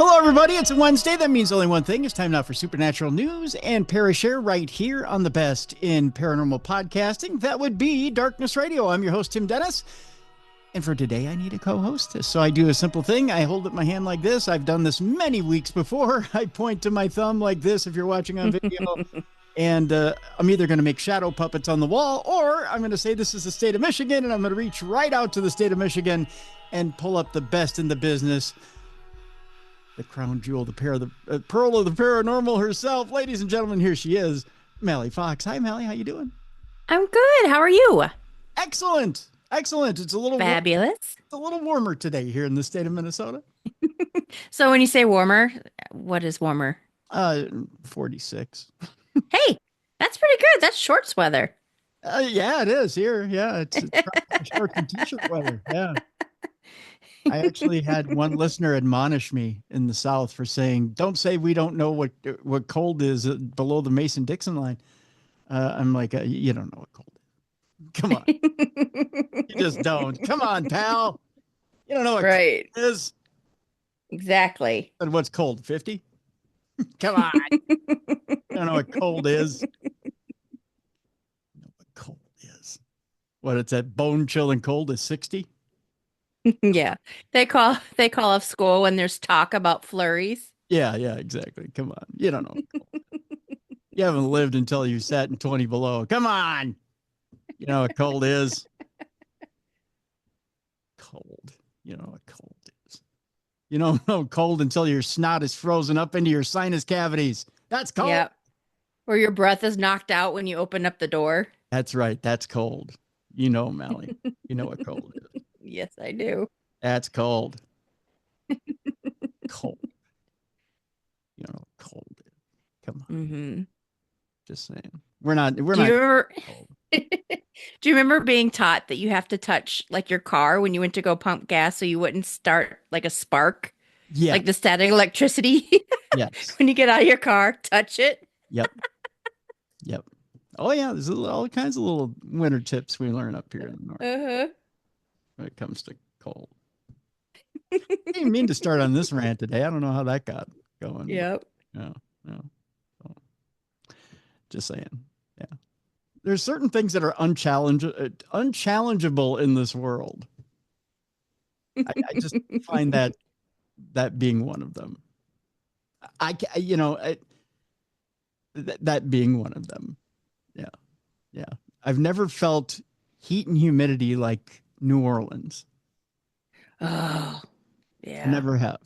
Hello, everybody. It's a Wednesday. That means only one thing. It's time now for Supernatural News and Parashare right here on the best in paranormal podcasting. That would be Darkness Radio. I'm your host, Tim Dennis. And for today, I need a co-hostess. So I do a simple thing. I hold up my hand like this. I've done this many weeks before. I point to my thumb like this if you're watching on video. And I'm either going to make shadow puppets on the wall, or I'm going to say this is the state of Michigan, and I'm going to reach right out to the state of Michigan and pull up the best in the business. The crown jewel, the pearl of the paranormal herself. Ladies and gentlemen, here she is, Mallie Fox. Hi, Mallie. How you doing? I'm good. How are you? Excellent. Excellent. It's a little Fabulous. It's a little warmer today here in the state of Minnesota. So when you say warmer, what is warmer? 46. Hey, that's pretty good. That's shorts weather. Yeah, it is here. Yeah, it's shorts and t-shirt weather. Yeah. I actually had one listener admonish me in the South for saying, "Don't say we don't know what cold is below the Mason-Dixon line." I'm like, you don't know what cold is. Come on. You just don't. Come on, pal. You don't know what Right. cold is. Exactly. And what's cold? 50? Come on. You don't know what cold is. You know what cold is. What, it's that bone chilling cold is 60? Yeah. They call off school when there's talk about flurries. Yeah, exactly. Come on. You don't know what cold is. You haven't lived until you sat in 20 below. Come on. You know what cold is? Cold. You know what cold is. You don't know cold until your snot is frozen up into your sinus cavities. That's cold. Yep. Or your breath is knocked out when you open up the door. That's right. That's cold. You know, Mallie. You know what cold is. Yes, I do. That's cold. Cold. You know what cold is. Come on. Mm-hmm. Just saying. We're not Do you remember cold. Do you remember being taught that you have to touch like your car when you went to go pump gas so you wouldn't start like a spark? Yeah. Like the static electricity? Yes. When you get out of your car, touch it. Yep. Oh, yeah. There's all kinds of little winter tips we learn up here in the north Uh-huh. when it comes to cold. I didn't mean to start on this rant today. I don't know how that got going. Yep. No. So, just saying. Yeah. There's certain things that are unchallengeable in this world. I just find that being one of them. That being one of them. Yeah. I've never felt heat and humidity like New Orleans. Oh, yeah. Never have.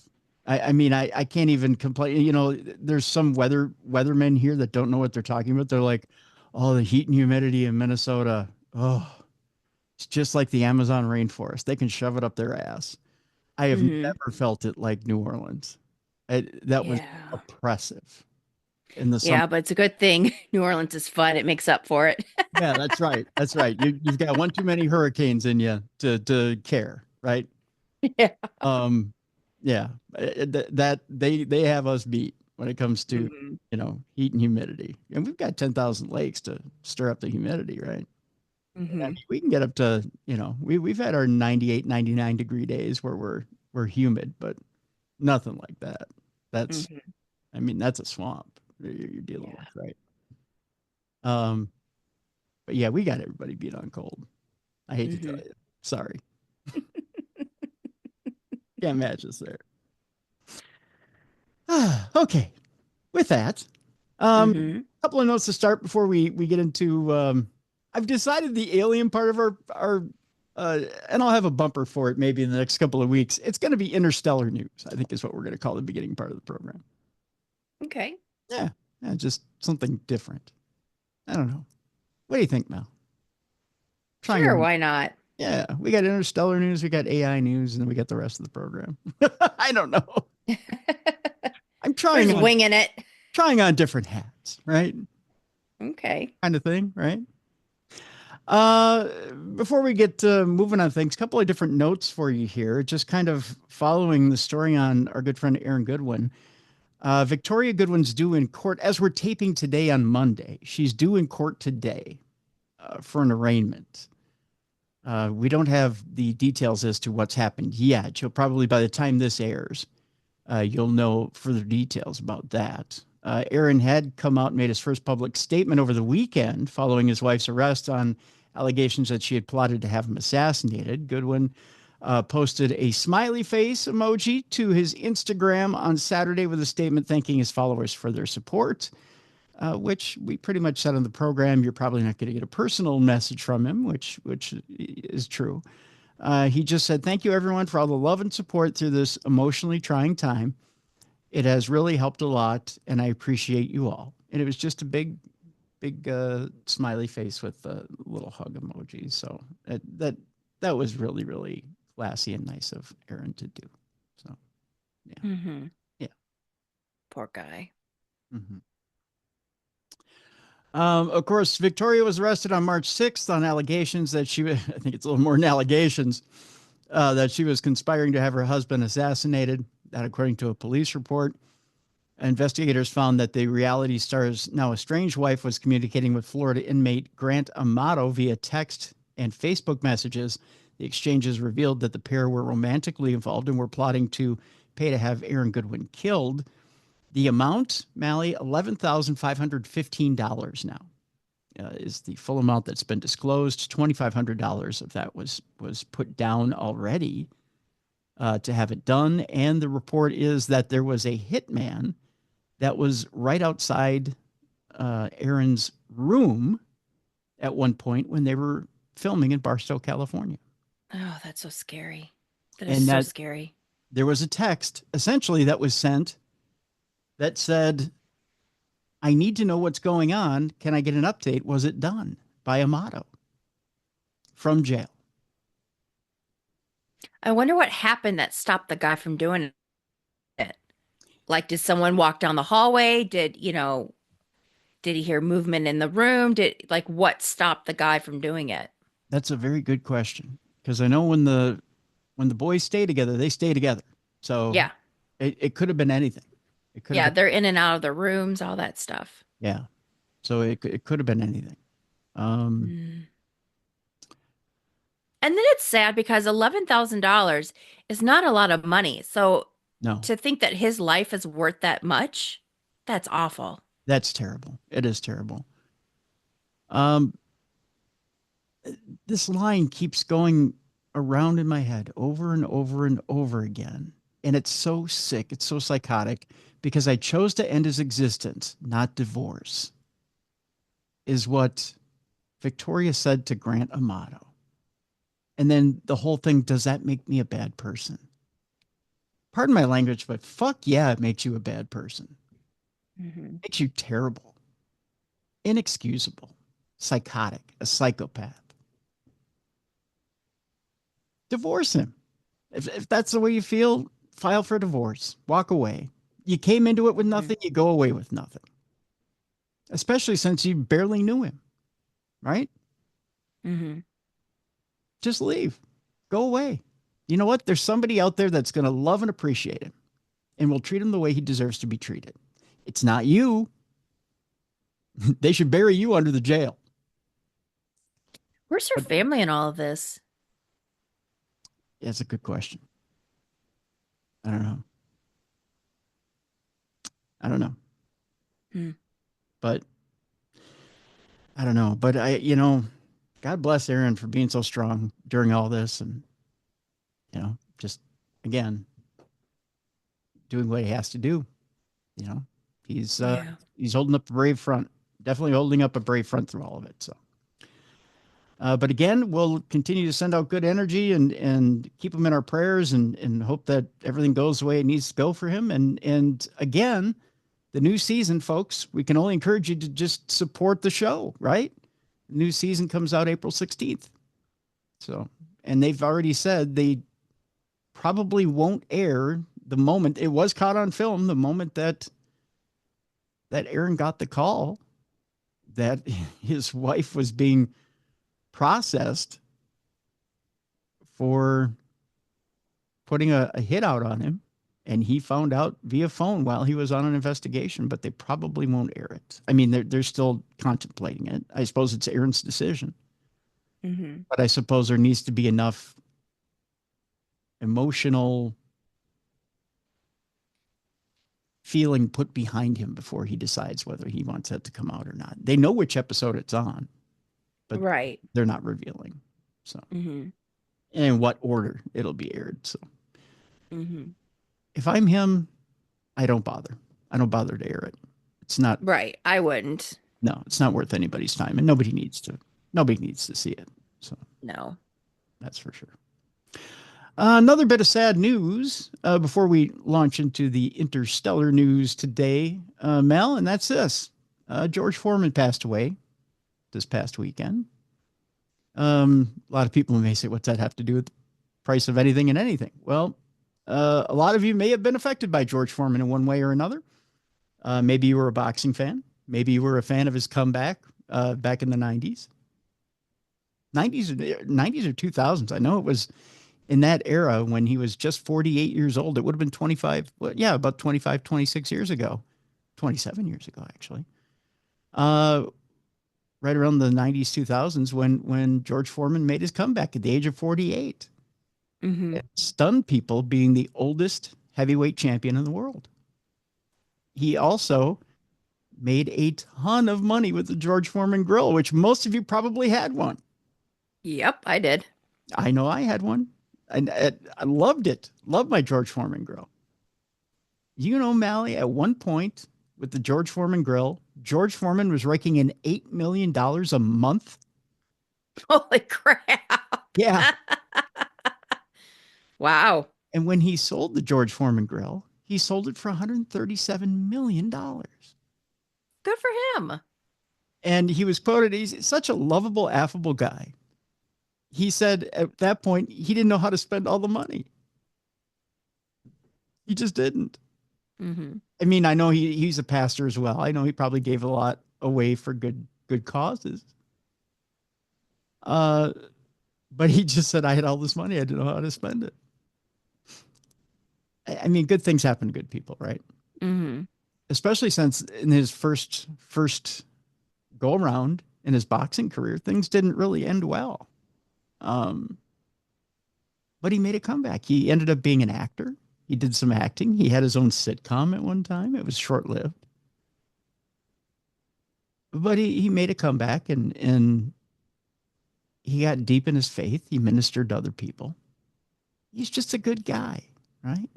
I mean, I can't even complain. You know, there's some weathermen here that don't know what they're talking about. They're like, oh, the heat and humidity in Minnesota. Oh, it's just like the Amazon rainforest. They can shove it up their ass. I have never felt it like New Orleans. That was oppressive in the summer. Yeah, but it's a good thing. New Orleans is fun. It makes up for it. Yeah, that's right. That's right. You've got one too many hurricanes in you to care, right? Yeah. Yeah. That they have us beat when it comes to heat and humidity, and we've got 10,000 lakes to stir up the humidity, right? Mm-hmm. I mean, we can get up to we've had our 98, 99 degree days where we're humid, but nothing like that. That's I mean, that's a swamp you're dealing with, right? But yeah, we got everybody beat on cold. I hate to tell you. Sorry. Can't match us there. Okay. With that, a couple of notes to start before we get into I've decided the alien part of our and I'll have a bumper for it maybe in the next couple of weeks. It's going to be interstellar news, I think is what we're going to call the beginning part of the program. Okay. Yeah, just something different. I don't know. What do you think, Mel? Sure, why not? Yeah, we got interstellar news, we got AI news, and then we got the rest of the program. I don't know. I'm winging it. Trying on different hats, right? Okay. Kind of thing, right? Before we get moving on things, a couple of different notes for you here, just kind of following the story on our good friend Aaron Goodwin. Victoria Goodwin's due in court as we're taping today on Monday. She's due in court today for an arraignment. We don't have the details as to what's happened yet. She'll probably, by the time this airs, you'll know further details about that. Aaron had come out and made his first public statement over the weekend following his wife's arrest on allegations that she had plotted to have him assassinated. Goodwin posted a smiley face emoji to his Instagram on Saturday with a statement thanking his followers for their support, which we pretty much said on the program. You're probably not going to get a personal message from him, which is true. He just said, "Thank you, everyone, for all the love and support through this emotionally trying time. It has really helped a lot, and I appreciate you all." And it was just a big smiley face with a little hug emoji. So that was really, really classy and nice of Aaron to do. So, yeah. Mm-hmm. Yeah. Poor guy. Mm-hmm. Of course, Victoria was arrested on March 6th on allegations that she, I think it's a little more than allegations, that she was conspiring to have her husband assassinated. That, according to a police report. Investigators found that the reality star's now estranged wife was communicating with Florida inmate Grant Amato via text and Facebook messages. The exchanges revealed that the pair were romantically involved and were plotting to pay to have Aaron Goodwin killed. The amount, Mallie, $11,515 now is the full amount that's been disclosed. $2,500 of that was put down already to have it done. And the report is that there was a hitman that was right outside Aaron's room at one point when they were filming in Barstow, California. Oh, that's so scary. That is And so that scary. there was a text essentially that was sent that said, "I need to know what's going on. Can I get an update? Was it done?" By Amato from jail. I wonder what happened that stopped the guy from doing it. Like, did someone walk down the hallway? Did he hear movement in the room? What stopped the guy from doing it? That's a very good question, because I know when the boys stay together, they stay together. So Yeah. it could have been anything. It could have Yeah, been, they're in and out of the rooms, all that stuff. yeah. So it could have been anything. Um, Mm. And then it's sad because $11,000 is not a lot of money. So no, to think that his life is worth that much, that's awful. that's terrible. It is terrible. Um, this line keeps going around in my head over and over and over again. And it's so sick. It's so psychotic because I chose to end his existence, not divorce, is what Victoria said to Grant Amato. And then the whole thing, does that make me a bad person? Pardon my language, but fuck yeah, it makes you a bad person. Mm-hmm. It makes you terrible, inexcusable, psychotic, a psychopath. Divorce him. If that's the way you feel, file for divorce. Walk away. You came into it with nothing, you go away with nothing. Especially since you barely knew him, right? Mm-hmm. Just leave. Go away. You know what? There's somebody out there that's going to love and appreciate him and will treat him the way he deserves to be treated. It's not you. They should bury you under the jail. Where's her family in all of this? That's a good question. I don't know. I don't know. Hmm. But I don't know. But God bless Aaron for being so strong during all this and, just again, doing what he has to do. You know, he's Yeah. he's holding up a brave front, definitely holding up a brave front through all of it. So, but again, we'll continue to send out good energy and keep him in our prayers and hope that everything goes the way it needs to go for him. And again, the new season, folks, we can only encourage you to just support the show, right? The new season comes out April 16th. So, and they've already said they probably won't air the moment it was caught on film, the moment that Aaron got the call that his wife was being processed for putting a hit out on him. And he found out via phone while he was on an investigation, but they probably won't air it. I mean, they're still contemplating it. I suppose it's Aaron's decision. Mm-hmm. But I suppose there needs to be enough emotional feeling put behind him before he decides whether he wants that to come out or not. They know which episode it's on, but Right. they're not revealing. So, Mm-hmm. and in what order it'll be aired. So, Mm-hmm. if I'm him, I don't bother. I don't bother to air it. It's not. Right. I wouldn't. No, it's not worth anybody's time, and nobody needs to. Nobody needs to see it. So No. that's for sure. Another bit of sad news before we launch into the interstellar news today, Mel, and that's this. George Foreman passed away this past weekend. A lot of people may say, what's that have to do with the price of anything and anything? Well, a lot of you may have been affected by George Foreman in one way or another. Maybe you were a boxing fan. Maybe you were a fan of his comeback back in the 90s. 90s or 2000s. I know it was in that era when he was just 48 years old. It would have been 25, well, yeah, about 25, 26 years ago. 27 years ago, actually. Right around the 90s, 2000s, when George Foreman made his comeback at the age of 48. Mm-hmm. It stunned people being the oldest heavyweight champion in the world. He also made a ton of money with the George Foreman grill, which most of you probably had one. Yep, I did. I know I had one. I loved it. Loved my George Foreman grill. You know, Mallie, at one point with the George Foreman grill, George Foreman was raking in $8 million a month. Holy crap. Yeah. Wow. And when he sold the George Foreman grill, he sold it for $137 million. Good for him. And he was quoted, he's such a lovable, affable guy. He said at that point, he didn't know how to spend all the money. He just didn't. Mm-hmm. I mean, I know he's a pastor as well. I know he probably gave a lot away for good causes. But he just said, I had all this money. I didn't know how to spend it. I mean, good things happen to good people, right? Mm-hmm. Especially since in his first go around in his boxing career, things didn't really end well. But he made a comeback. He ended up being an actor. He did some acting. He had his own sitcom at one time. It was short-lived. But he made a comeback and he got deep in his faith. He ministered to other people. He's just a good guy, right?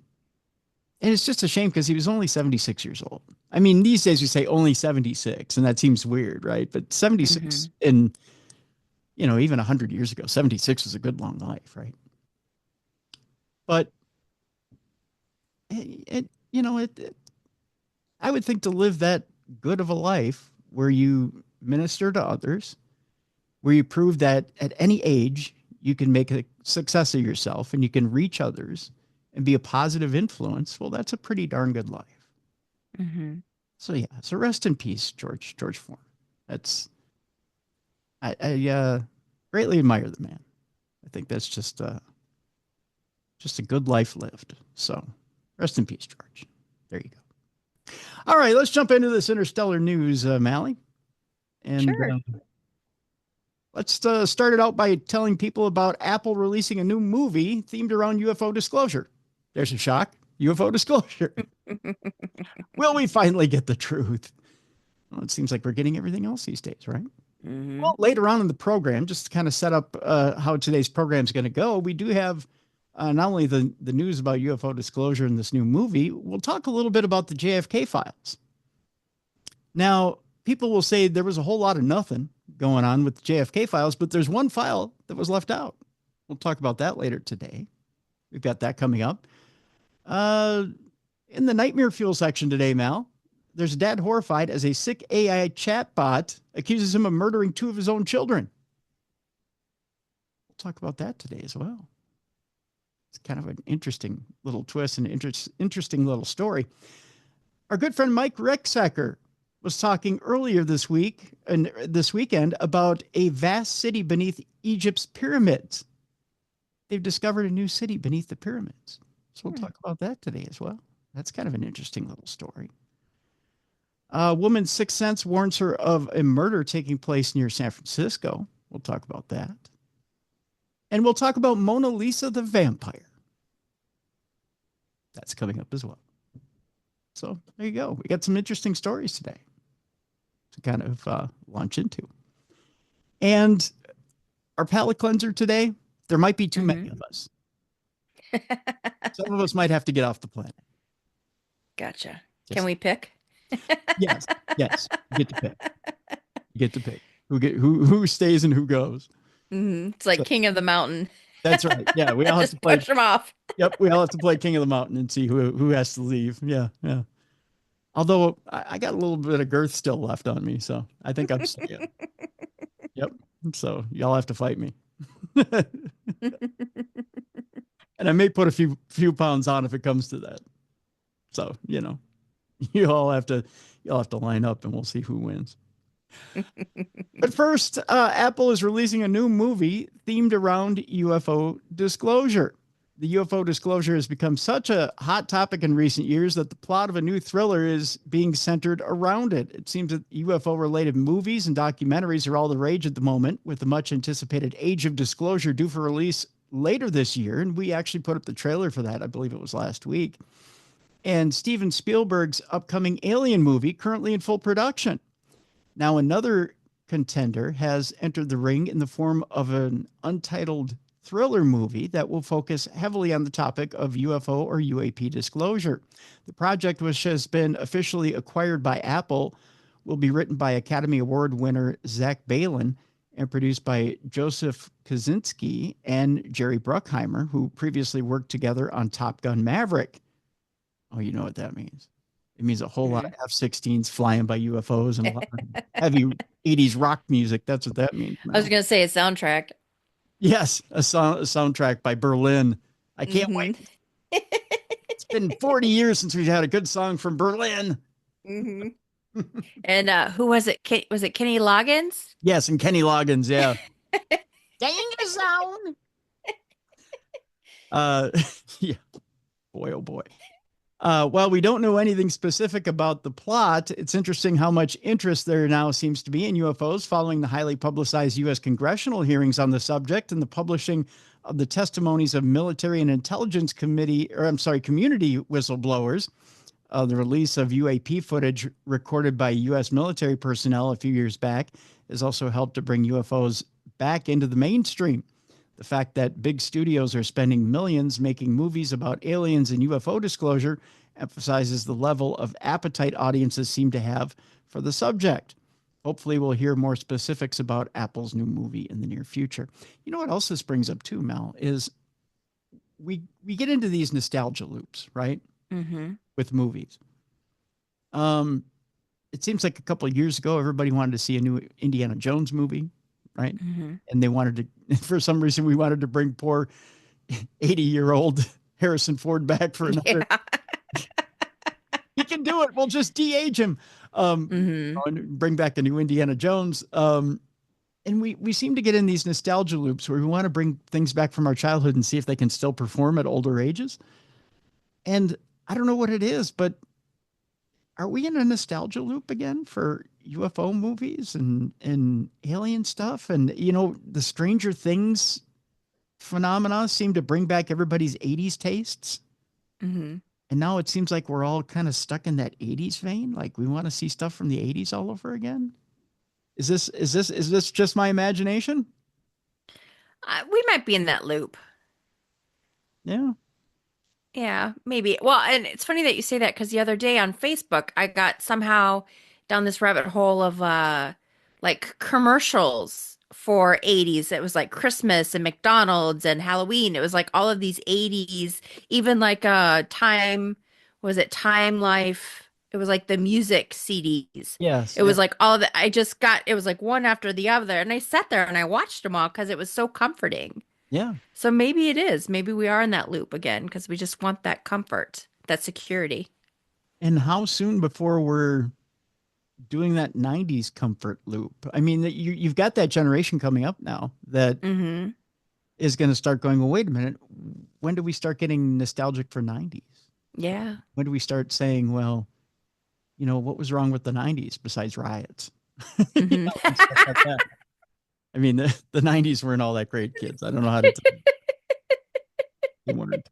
And it's just a shame because he was only 76 years old. I mean, these days we say only 76, and that seems weird, right? But 76 in, even 100 years ago, 76 was a good long life, right? But I would think to live that good of a life where you minister to others, where you prove that at any age you can make a success of yourself and you can reach others and be a positive influence. Well, that's a pretty darn good life. Mm-hmm. So yeah, so rest in peace, George Foreman. I greatly admire the man. I think that's just a good life lived. So rest in peace, George. There you go. All right, let's jump into this interstellar news, Mallie. And Sure. let's start it out by telling people about Apple releasing a new movie themed around UFO disclosure. There's a shock. UFO disclosure. Will we finally get the truth? Well, it seems like we're getting everything else these days, right? Mm-hmm. Well, later on in the program, just to kind of set up how today's program is going to go, we do have not only the news about UFO disclosure in this new movie, we'll talk a little bit about the JFK Files. Now, people will say there was a whole lot of nothing going on with the JFK Files, but there's one file that was left out. We'll talk about that later today. We've got that coming up. In the Nightmare Fuel section today, Mal, there's a dad horrified as a sick AI chatbot accuses him of murdering 2 of his own children. We'll talk about that today as well. It's kind of an interesting little twist and interesting little story. Our good friend Mike Rexacker was talking earlier this weekend about a vast city beneath Egypt's pyramids. They've discovered a new city beneath the pyramids. So we'll talk about that today as well. That's kind of an interesting little story. A woman's sixth sense warns her of a murder taking place near San Francisco. We'll talk about that. And we'll talk about Mona Lisa the vampire. That's coming up as well. So there you go. We got some interesting stories today to kind of launch into. And our palate cleanser today, there might be too many of us. Some of us might have to get off the planet. Gotcha. Can we pick? Yes. You get to pick. You get to pick who stays and who goes. It's like King of the Mountain. That's right. Yeah, we all have to play. Push them off. Yep, we all have to play King of the Mountain and see who has to leave. Yeah. Although I got a little bit of girth still left on me, so I think I'm staying. Yep. So y'all have to fight me. And I may put a few pounds on if it comes to that. So, you all have to line up and we'll see who wins. But first, Apple is releasing a new movie themed around UFO disclosure. The UFO disclosure has become such a hot topic in recent years that the plot of a new thriller is being centered around it. It seems that UFO-related movies and documentaries are all the rage at the moment, with the much-anticipated Age of Disclosure due for release later this year. And we actually put up the trailer for that. I believe it was last week. And Steven Spielberg's upcoming Alien movie, currently in full production. Now, another contender has entered the ring in the form of an untitled thriller movie that will focus heavily on the topic of UFO or UAP disclosure. The project, which has been officially acquired by Apple, will be written by Academy Award winner Zach Balan and produced by Joseph Kosinski and Jerry Bruckheimer, who previously worked together on Top Gun Maverick. Oh, you know what that means. It means a whole lot of F-16s flying by UFOs and a lot of heavy 80s rock music. That's what that means. I was going to say a soundtrack. Yes, a soundtrack by Berlin. I can't wait. It's been 40 years since we've had a good song from Berlin. And who was it? Was it Kenny Loggins? Yes, and Kenny Loggins, yeah. Danger zone. Yeah. Boy, oh boy. While we don't know anything specific about the plot, it's interesting how much interest there now seems to be in UFOs following the highly publicized U.S. congressional hearings on the subject and the publishing of the testimonies of military and intelligence community whistleblowers. The release of UAP footage recorded by U.S. military personnel a few years back has also helped to bring UFOs back into the mainstream. The fact that big studios are spending millions making movies about aliens and UFO disclosure emphasizes the level of appetite audiences seem to have for the subject. Hopefully, we'll hear more specifics about Apple's new movie in the near future. You know what else this brings up too, Mel, is we get into these nostalgia loops, right? With movies. It seems like a couple of years ago, everybody wanted to see a new Indiana Jones movie. Right. And they wanted to, for some reason, we wanted to bring poor 80-year-old Harrison Ford back for another. Yeah. He can do it. We'll just de-age him. And bring back a new Indiana Jones. And we seem to get in these nostalgia loops where we want to bring things back from our childhood and see if they can still perform at older ages. And I don't know what it is, but are we in a nostalgia loop again for UFO movies and alien stuff? And, the Stranger Things phenomena seem to bring back everybody's 80s tastes. And now it seems like we're all kind of stuck in that 80s vein. Like we want to see stuff from the 80s all over again. Is this just my imagination? We might be in that loop. Yeah. Yeah, maybe. Well, and it's funny that you say that because the other day on Facebook, I got somehow down this rabbit hole of like commercials for 80s. It was like Christmas and McDonald's and Halloween. It was like all of these 80s, even like Time Life? It was like the music CDs. Yes. It was like all of it. It was like one after the other. And I sat there and I watched them all because it was so comforting. Yeah. So maybe it is. Maybe we are in that loop again because we just want that comfort, that security. And how soon before we're doing that 90s comfort loop? I mean, you've got that generation coming up now that is going to start going, well, wait a minute. When do we start getting nostalgic for 90s? Yeah. When do we start saying, well, what was wrong with the 90s besides riots? Stuff like that. I mean, the 90s weren't all that great, kids. I don't know how to tell you.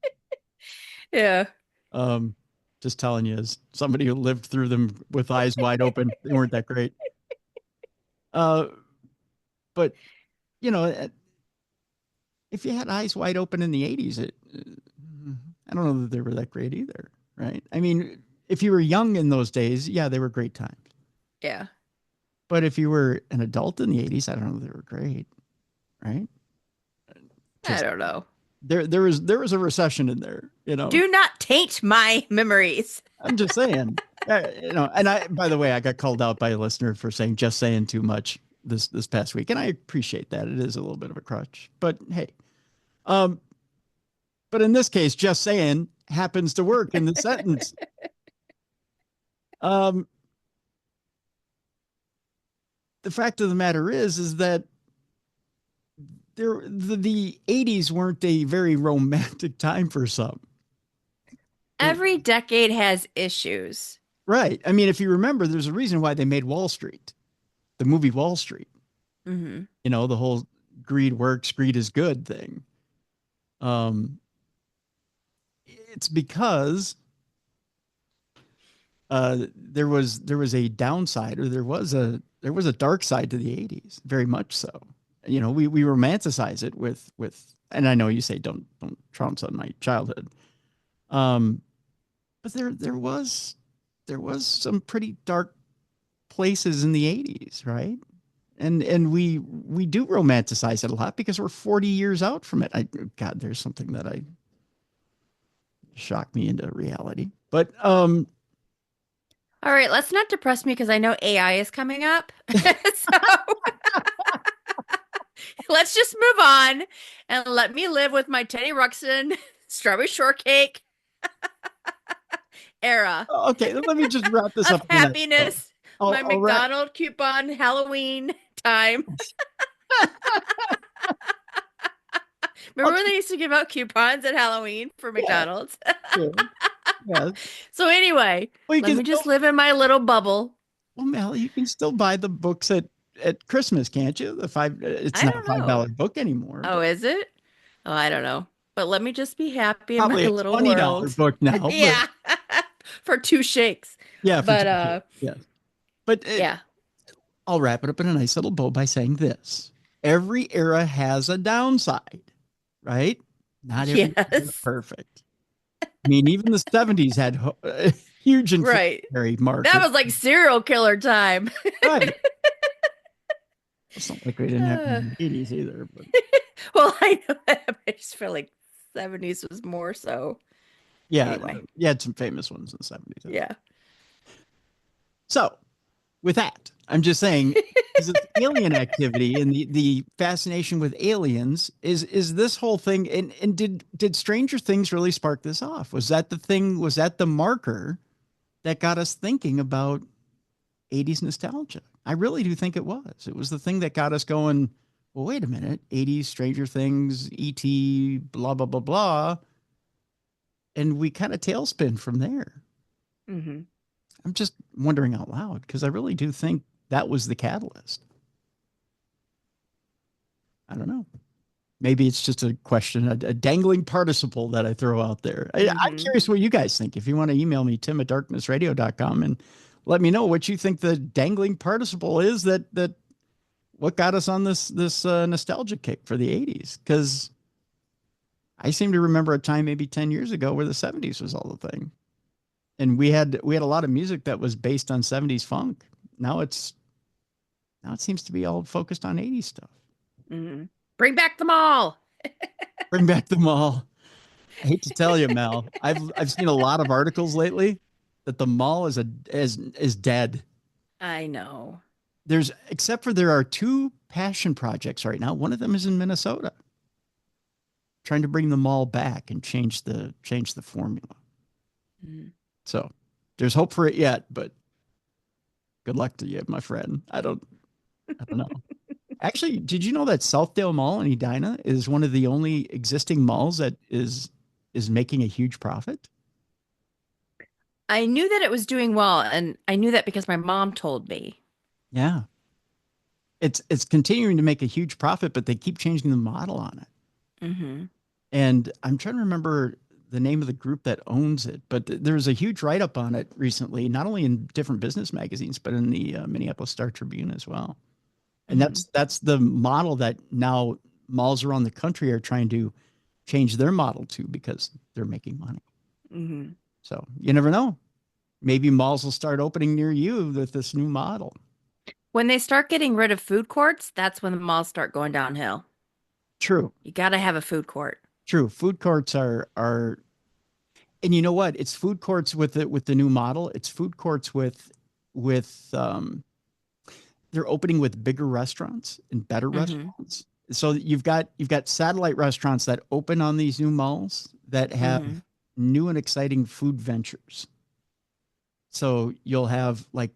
Yeah. Just telling you, as somebody who lived through them with eyes wide open, they weren't that great. Uh, but you know, if you had eyes wide open in the 80s, I don't know that they were that great either, right? I mean, if you were young in those days, yeah, they were great times. Yeah. But if you were an adult in the 80s, I don't know if they were great, right? I don't know. There was a recession in there, you know. Do not taint my memories. I'm just saying, you know. And by the way, I got called out by a listener for saying just saying too much this past week, and I appreciate that. It is a little bit of a crutch, but hey, but in this case, just saying happens to work in the sentence. The fact of the matter is that the 80s weren't a very romantic time for some. Every decade has issues. Right. I mean, if you remember, there's a reason why they made Wall Street, the movie Wall Street. Mm-hmm. You know, the whole greed works, greed is good thing. It's because there was a downside, or there was a dark side to the 80s, very much so. You know, we romanticize it with, and I know you say don't trounce on my childhood. But there was some pretty dark places in the 80s, right? And we do romanticize it a lot because we're 40 years out from it. God, there's something that shocked me into reality. But all right, let's not depress me because I know AI is coming up. So let's just move on and let me live with my Teddy Ruxpin strawberry shortcake era okay, let me just wrap this of up. happiness. My I'll McDonald coupon Halloween time. Remember when they used to give out coupons at Halloween for McDonald's? Yeah. Yeah. So anyway, Well, let me just live in my little bubble. Well, Mallie, you can still buy the books at Christmas, can't you? It's I not a don't know. $5 book anymore. Oh, is it? Oh, I don't know. But let me just be happy in my Probably a little $20 world. book now. Yeah. For 2 shakes. Yeah, for But 2 yes. But yeah. I'll wrap it up in a nice little bow by saying this. Every era has a downside, right? Not every era is Yes. perfect. I mean, even the 70s had huge Right. inflationary market. That was like serial killer time. Right. It's not like we didn't have in the 80s either. But Well, I know that. I just feel like 70s was more so. yeah, Anyway. you had some famous ones in the 70s. Yeah. So, with that, I'm just saying, is it's alien activity and the fascination with aliens is this whole thing. And did Stranger Things really spark this off? Was that the thing? Was that the marker that got us thinking about 80s nostalgia? I really do think it was. It was the thing that got us going, well, wait a minute, 80s Stranger Things, E.T., blah, blah, blah, blah. And we kind of tailspin from there. Mm-hmm. I'm just wondering out loud because I really do think that was the catalyst. I don't know. Maybe it's just a question, a dangling participle that I throw out there. I'm curious what you guys think. If you want to email me, tim@darknessradio.com, and let me know what you think the dangling participle is that what got us on this nostalgia kick for the 80s. Because I seem to remember a time maybe 10 years ago where the 70s was all the thing. And we had a lot of music that was based on 70s funk. Now it seems to be all focused on 80s stuff. Mm-hmm. Bring back the mall. Bring back the mall. I hate to tell you, Mel, I've seen a lot of articles lately that the mall is dead. I know. Except for there are 2 passion projects right now. One of them is in Minnesota, trying to bring the mall back and change the formula. Mm-hmm. So there's hope for it yet, but good luck to you, my friend. I don't know. Actually, did you know that Southdale Mall in Edina is one of the only existing malls that is making a huge profit? I knew that it was doing well, and I knew that because my mom told me. Yeah. It's continuing to make a huge profit, but they keep changing the model on it. Mm-hmm. And I'm trying to remember the name of the group that owns it, but there's a huge write-up on it recently, not only in different business magazines, but in the Minneapolis Star Tribune as well. And that's the model that now malls around the country are trying to change their model to, because they're making money. Mm-hmm. So you never know. Maybe malls will start opening near you with this new model. When they start getting rid of food courts, that's when the malls start going downhill. True. You got to have a food court. True. Food courts are, and you know what? It's food courts with the new model. It's food courts with they're opening with bigger restaurants and better restaurants. So you've got satellite restaurants that open on these new malls that have new and exciting food ventures. So you'll have like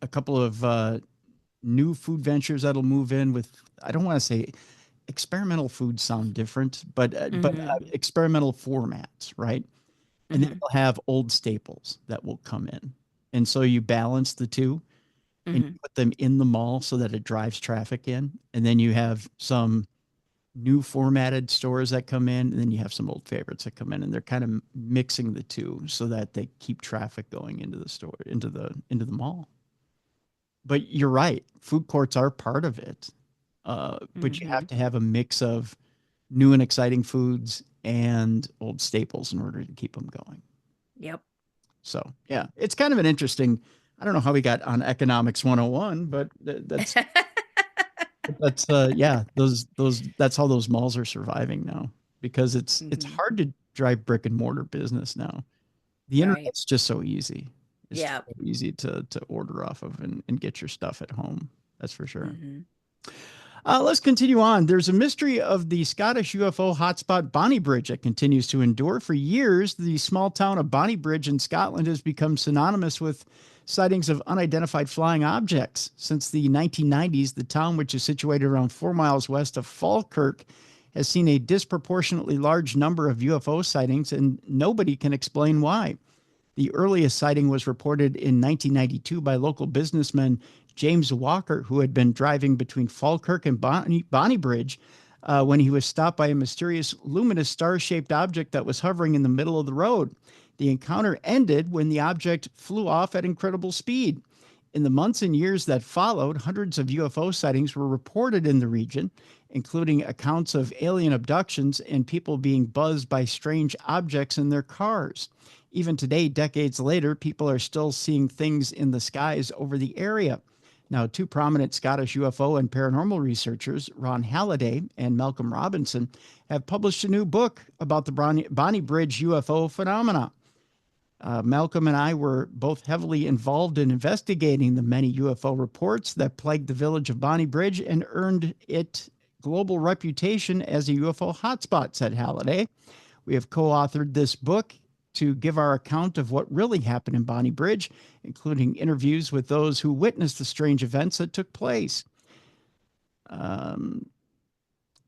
a couple of new food ventures that'll move in with, I don't want to say experimental foods sound different, but experimental formats, right? And then you'll have old staples that will come in. And so you balance the two and you put them in the mall so that it drives traffic in. And then you have some new formatted stores that come in, and then you have some old favorites that come in, and they're kind of mixing the two so that they keep traffic going into the store, into the mall. But you're right. Food courts are part of it. But you have to have a mix of new and exciting foods and old staples in order to keep them going. Yep. So, yeah, it's kind of an interesting, I don't know how we got on economics 101, but that's yeah, that's how those malls are surviving now, because it's hard to drive brick and mortar business now. The internet's just so easy. It's so easy to order off of and get your stuff at home. That's for sure. Let's continue on. There's a mystery of the Scottish UFO hotspot Bonnybridge that continues to endure. For years, the small town of Bonnybridge in Scotland has become synonymous with sightings of unidentified flying objects. Since the 1990s, the town, which is situated around 4 miles west of Falkirk, has seen a disproportionately large number of UFO sightings, and nobody can explain why. The earliest sighting was reported in 1992 by local businessman James Walker, who had been driving between Falkirk and Bonnybridge when he was stopped by a mysterious luminous star-shaped object that was hovering in the middle of the road. The encounter ended when the object flew off at incredible speed. In the months and years that followed, hundreds of UFO sightings were reported in the region, including accounts of alien abductions and people being buzzed by strange objects in their cars. Even today, decades later, people are still seeing things in the skies over the area. Now, two prominent Scottish UFO and paranormal researchers, Ron Halliday and Malcolm Robinson, have published a new book about the Bonnybridge UFO phenomena. Malcolm and I were both heavily involved in investigating the many UFO reports that plagued the village of Bonnybridge and earned it global reputation as a UFO hotspot, said Halliday. We have co-authored this book to give our account of what really happened in Bonnybridge, including interviews with those who witnessed the strange events that took place.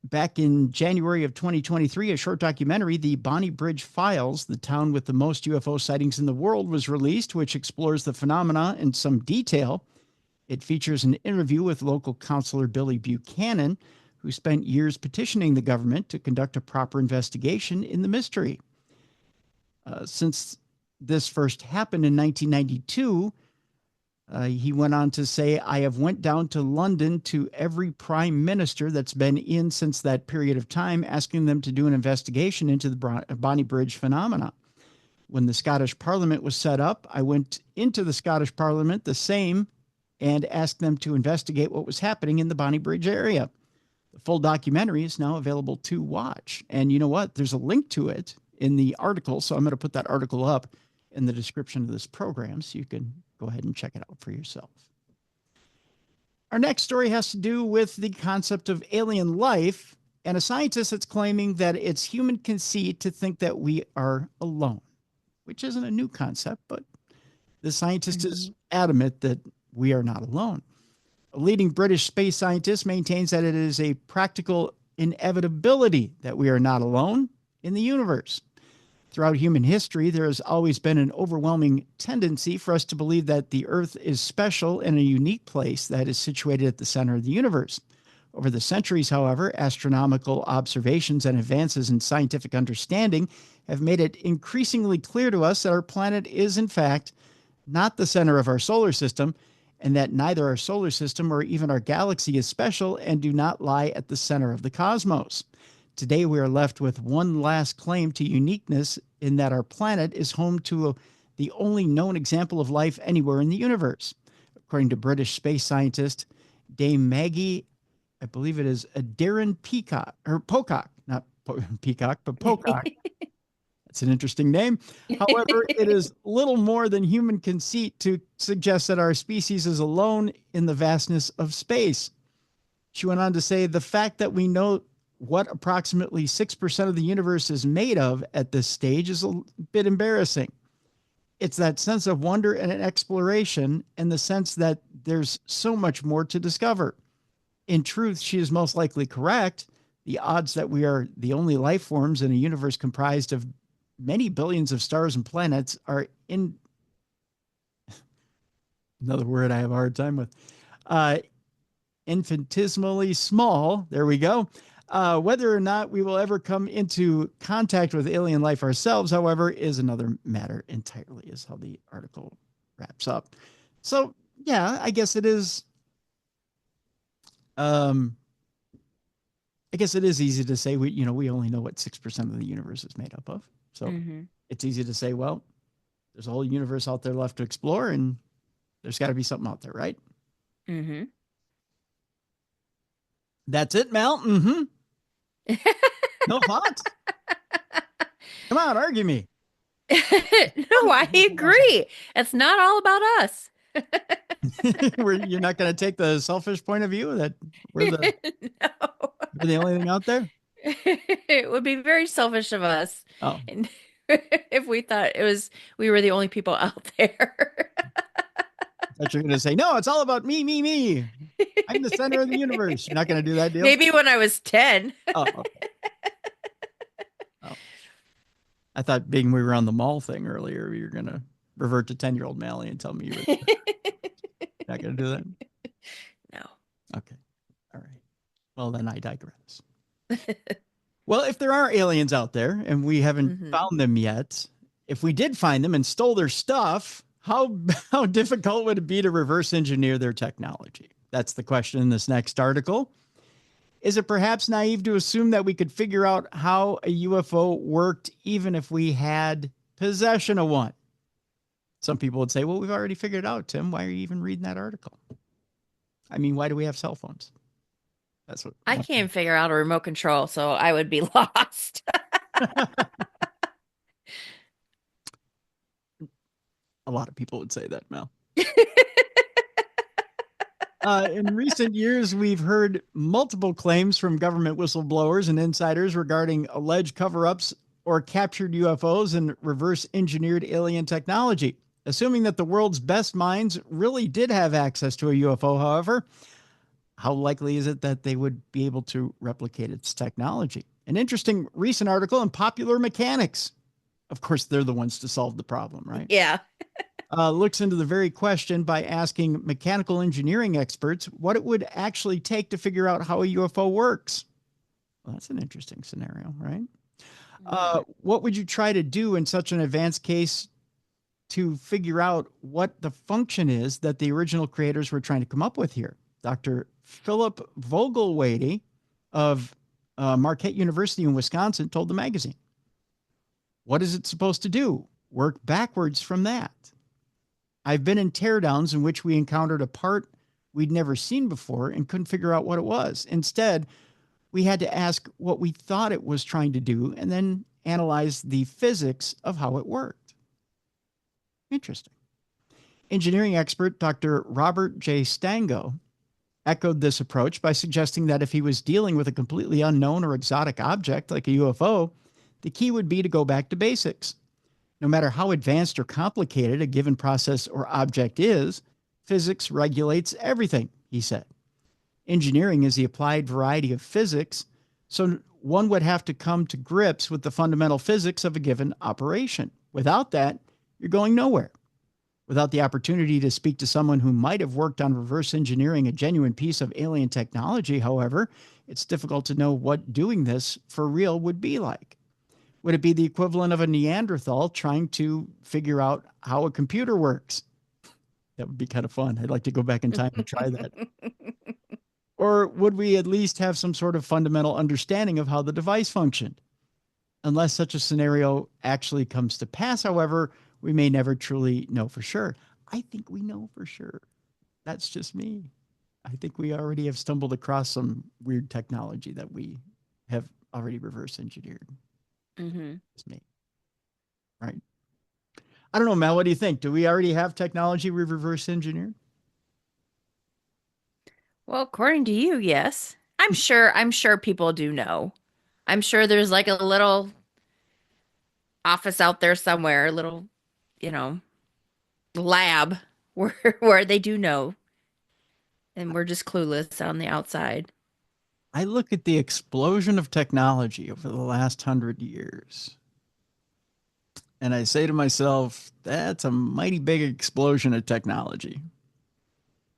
Back in January of 2023, a short documentary, The Bonnybridge Files, the town with the most UFO sightings in the world, was released, which explores the phenomena in some detail. It features an interview with local councillor Billy Buchanan, who spent years petitioning the government to conduct a proper investigation in the mystery. Since this first happened in 1992, he went on to say, I have went down to London to every prime minister that's been in since that period of time, asking them to do an investigation into the Bonnybridge phenomena. When the Scottish Parliament was set up, I went into the Scottish Parliament the same and asked them to investigate what was happening in the Bonnybridge area. The full documentary is now available to watch. And you know what? There's a link to it in the article. So I'm going to put that article up in the description of this program so you can go ahead and check it out for yourself. Our next story has to do with the concept of alien life and a scientist that's claiming that it's human conceit to think that we are alone, which isn't a new concept, but the scientist is adamant that we are not alone. A leading British space scientist maintains that it is a practical inevitability that we are not alone in the universe. Throughout human history, there has always been an overwhelming tendency for us to believe that the Earth is special and a unique place that is situated at the center of the universe. Over the centuries, however, astronomical observations and advances in scientific understanding have made it increasingly clear to us that our planet is, in fact, not the center of our solar system, and that neither our solar system or even our galaxy is special and do not lie at the center of the cosmos. Today, we are left with one last claim to uniqueness in that our planet is home to the only known example of life anywhere in the universe. According to British space scientist Dame Maggie, I believe it is a Darren Peacock, or Pocock, not Peacock, but Pocock. That's an interesting name. However, it is little more than human conceit to suggest that our species is alone in the vastness of space. She went on to say, the fact that we know what approximately 6% of the universe is made of at this stage is a bit embarrassing. It's that sense of wonder and exploration, and the sense that there's so much more to discover. In truth, she is most likely correct. The odds that we are the only life forms in a universe comprised of many billions of stars and planets are another word I have a hard time with, infinitesimally small. There we go. Whether or not we will ever come into contact with alien life ourselves, however, is another matter entirely, is how the article wraps up. So, yeah, I guess it is. I guess it is easy to say we only know what 6% of the universe is made up of. So it's easy to say, well, there's a whole universe out there left to explore, and there's got to be something out there, right? Mm-hmm. That's it, Mel. Mm-hmm. No thoughts? Come on, argue me. No, I agree. It's not all about us. You're not going to take the selfish point of view that we're the only thing out there? It would be very selfish of us. Oh. If we thought we were the only people out there. I thought you were going to say, no, it's all about me. I'm the center of the universe. You're not going to do that deal? Maybe when I was 10. Oh, okay. Oh. I thought we were on the mall thing earlier, you were going to revert to 10-year-old Mallie and tell me you were not going to do that? No. Okay. All right. Well, then I digress. Well, if there are aliens out there and we haven't found them yet, if we did find them and stole their stuff, how difficult would it be to reverse engineer their technology? That's the question in this next article. Is it perhaps naive to assume that we could figure out how a UFO worked even if we had possession of one? Some people would say, well, we've already figured it out, Tim. Why are you even reading that article? I mean, why do we have cell phones? That's what I can't figure out a remote control, so I would be lost. A lot of people would say that, Mel. In recent years, we've heard multiple claims from government whistleblowers and insiders regarding alleged cover-ups or captured UFOs and reverse engineered alien technology. Assuming that the world's best minds really did have access to a UFO, however, how likely is it that they would be able to replicate its technology? An interesting recent article in Popular Mechanics, of course, they're the ones to solve the problem, right? Yeah. Looks into the very question by asking mechanical engineering experts what it would actually take to figure out how a UFO works. Well, that's an interesting scenario, right? What would you try to do in such an advanced case to figure out what the function is that the original creators were trying to come up with here? Dr. Philip Vogelwady of Marquette University in Wisconsin told the magazine. What is it supposed to do? Work backwards from that. I've been in teardowns in which we encountered a part we'd never seen before and couldn't figure out what it was. Instead, we had to ask what we thought it was trying to do and then analyze the physics of how it worked. Interesting. Engineering expert Dr. Robert J. Stango echoed this approach by suggesting that if he was dealing with a completely unknown or exotic object like a UFO, the key would be to go back to basics. No matter how advanced or complicated a given process or object is, physics regulates everything, he said. Engineering is the applied variety of physics, so one would have to come to grips with the fundamental physics of a given operation. Without that, you're going nowhere. Without the opportunity to speak to someone who might have worked on reverse engineering a genuine piece of alien technology, however, it's difficult to know what doing this for real would be like. Would it be the equivalent of a Neanderthal trying to figure out how a computer works? That would be kind of fun. I'd like to go back in time and try that. Or would we at least have some sort of fundamental understanding of how the device functioned? Unless such a scenario actually comes to pass, however, we may never truly know for sure. I think we know for sure. That's just me. I think we already have stumbled across some weird technology that we have already reverse engineered. It's me. Right. I don't know, Mel, what do you think? Do we already have technology we reverse engineered? Well, according to you, yes. I'm sure people do know. I'm sure there's like a little office out there somewhere, a little, you know, lab where they do know and we're just clueless on the outside. I look at the explosion of technology over the last 100 years, and I say to myself, that's a mighty big explosion of technology.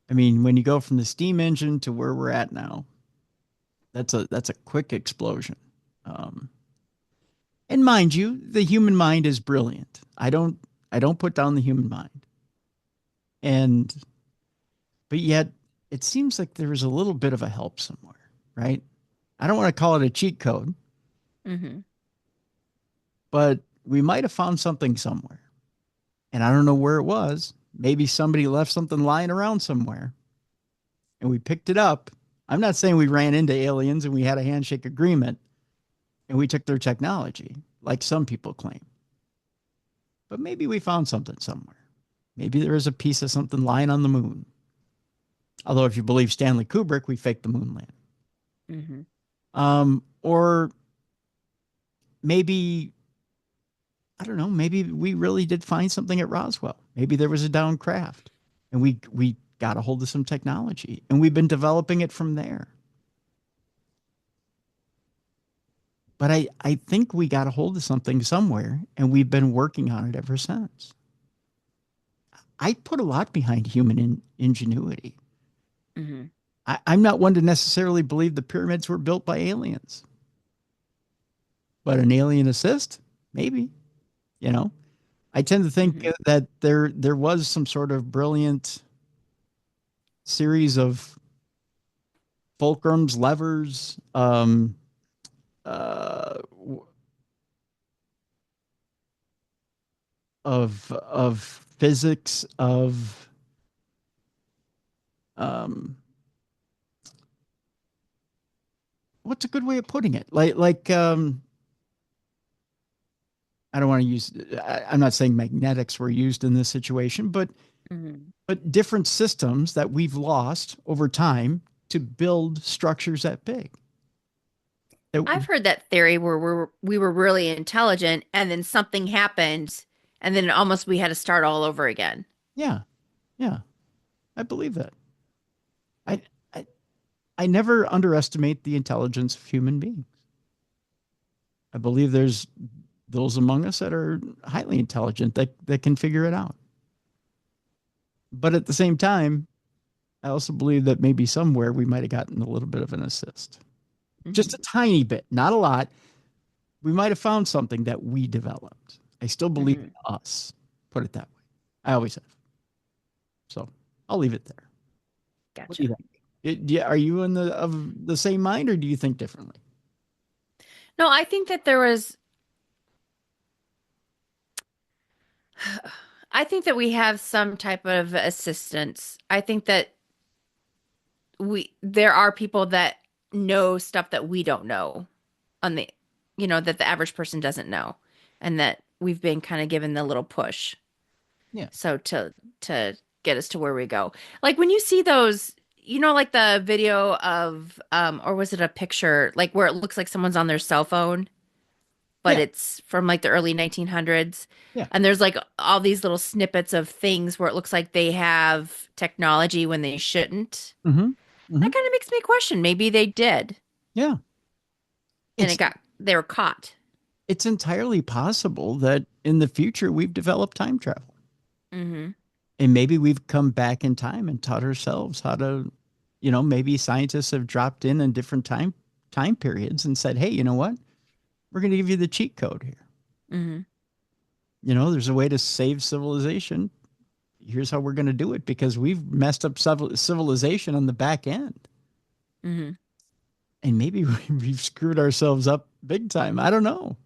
I mean, when you go from the steam engine to where we're at now, that's a quick explosion. Um, and mind you, the human mind is brilliant. I don't put down the human mind. And but yet it seems like there's a little bit of a help somewhere, right? I don't want to call it a cheat code, Mm-hmm. but we might have found something somewhere. And I don't know where it was. Maybe somebody left something lying around somewhere and we picked it up. I'm not saying we ran into aliens and we had a handshake agreement and we took their technology, like some people claim. But maybe we found something somewhere. Maybe there is a piece of something lying on the moon. Although, if you believe Stanley Kubrick, we faked the moon landing. Mm-hmm. Or maybe, I don't know, maybe we really did find something at Roswell. Maybe there was a downed craft and we got a hold of some technology and we've been developing it from there. But I think we got a hold of something somewhere and we've been working on it ever since. I put a lot behind human ingenuity. Mm-hmm. I'm not one to necessarily believe the pyramids were built by aliens, but an alien assist, maybe. You know, I tend to think Mm-hmm. that there was some sort of brilliant series of fulcrums, levers, uh, of physics, of um, what's a good way of putting it? I don't want to use. I'm not saying magnetics were used in this situation, Mm-hmm. but different systems that we've lost over time to build structures that big. That, I've heard that theory where we were really intelligent and then something happened and then almost we had to start all over again. yeah, yeah, I believe that. I, I I never underestimate the intelligence of human beings. I believe there's those among us that are highly intelligent that can figure it out. But at the same time, I also believe that maybe somewhere we might have gotten a little bit of an assist. Just Mm-hmm. a tiny bit, not a lot. We might have found something that we developed. I still believe Mm-hmm. in us. Put it that way. I always have. So I'll leave it there. What do you Gotcha. think? Are you in the same mind, or do you think differently? No, I think that there was I think that we have some type of assistance. I think that there are people that know stuff that we don't know on the that the average person doesn't know and that we've been kind of given the little push. Yeah. So to get us to where we go. Like when you see those, like the video of or was it a picture like where it looks like someone's on their cell phone, but Yeah. it's from like the early 1900s. Yeah. And there's like all these little snippets of things where it looks like they have technology when they shouldn't. Mm-hmm. Mm-hmm. That kind of makes me question. Maybe they did, Yeah. and It's they were caught. it's entirely possible that in the future we've developed time travel. Hmm. And maybe we've come back in time and taught ourselves how to, maybe scientists have dropped in different time periods and said, hey, you know what? We're going to give you the cheat code here. Mm-hmm. There's a way to save civilization. Here's how we're going to do it because we've messed up civilization on the back end. Mm-hmm. And maybe we've screwed ourselves up big time. I don't know.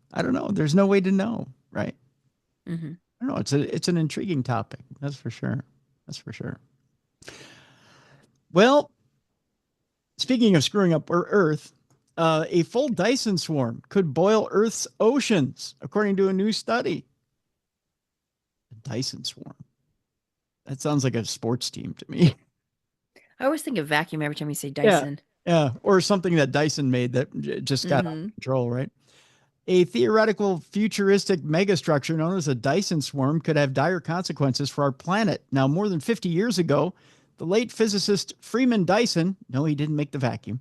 There's no way to know, right? Mm-hmm. I don't know. It's an intriguing topic. That's for sure. Well, speaking of screwing up Earth, a full Dyson swarm could boil Earth's oceans, according to a new study. A Dyson swarm. That sounds like a sports team to me. I always think of vacuum every time you say Dyson. Yeah. Or something that Dyson made that just got out of control, right? A theoretical futuristic megastructure known as a Dyson swarm could have dire consequences for our planet. Now, more than 50 years ago, the late physicist Freeman Dyson, no, he didn't make the vacuum,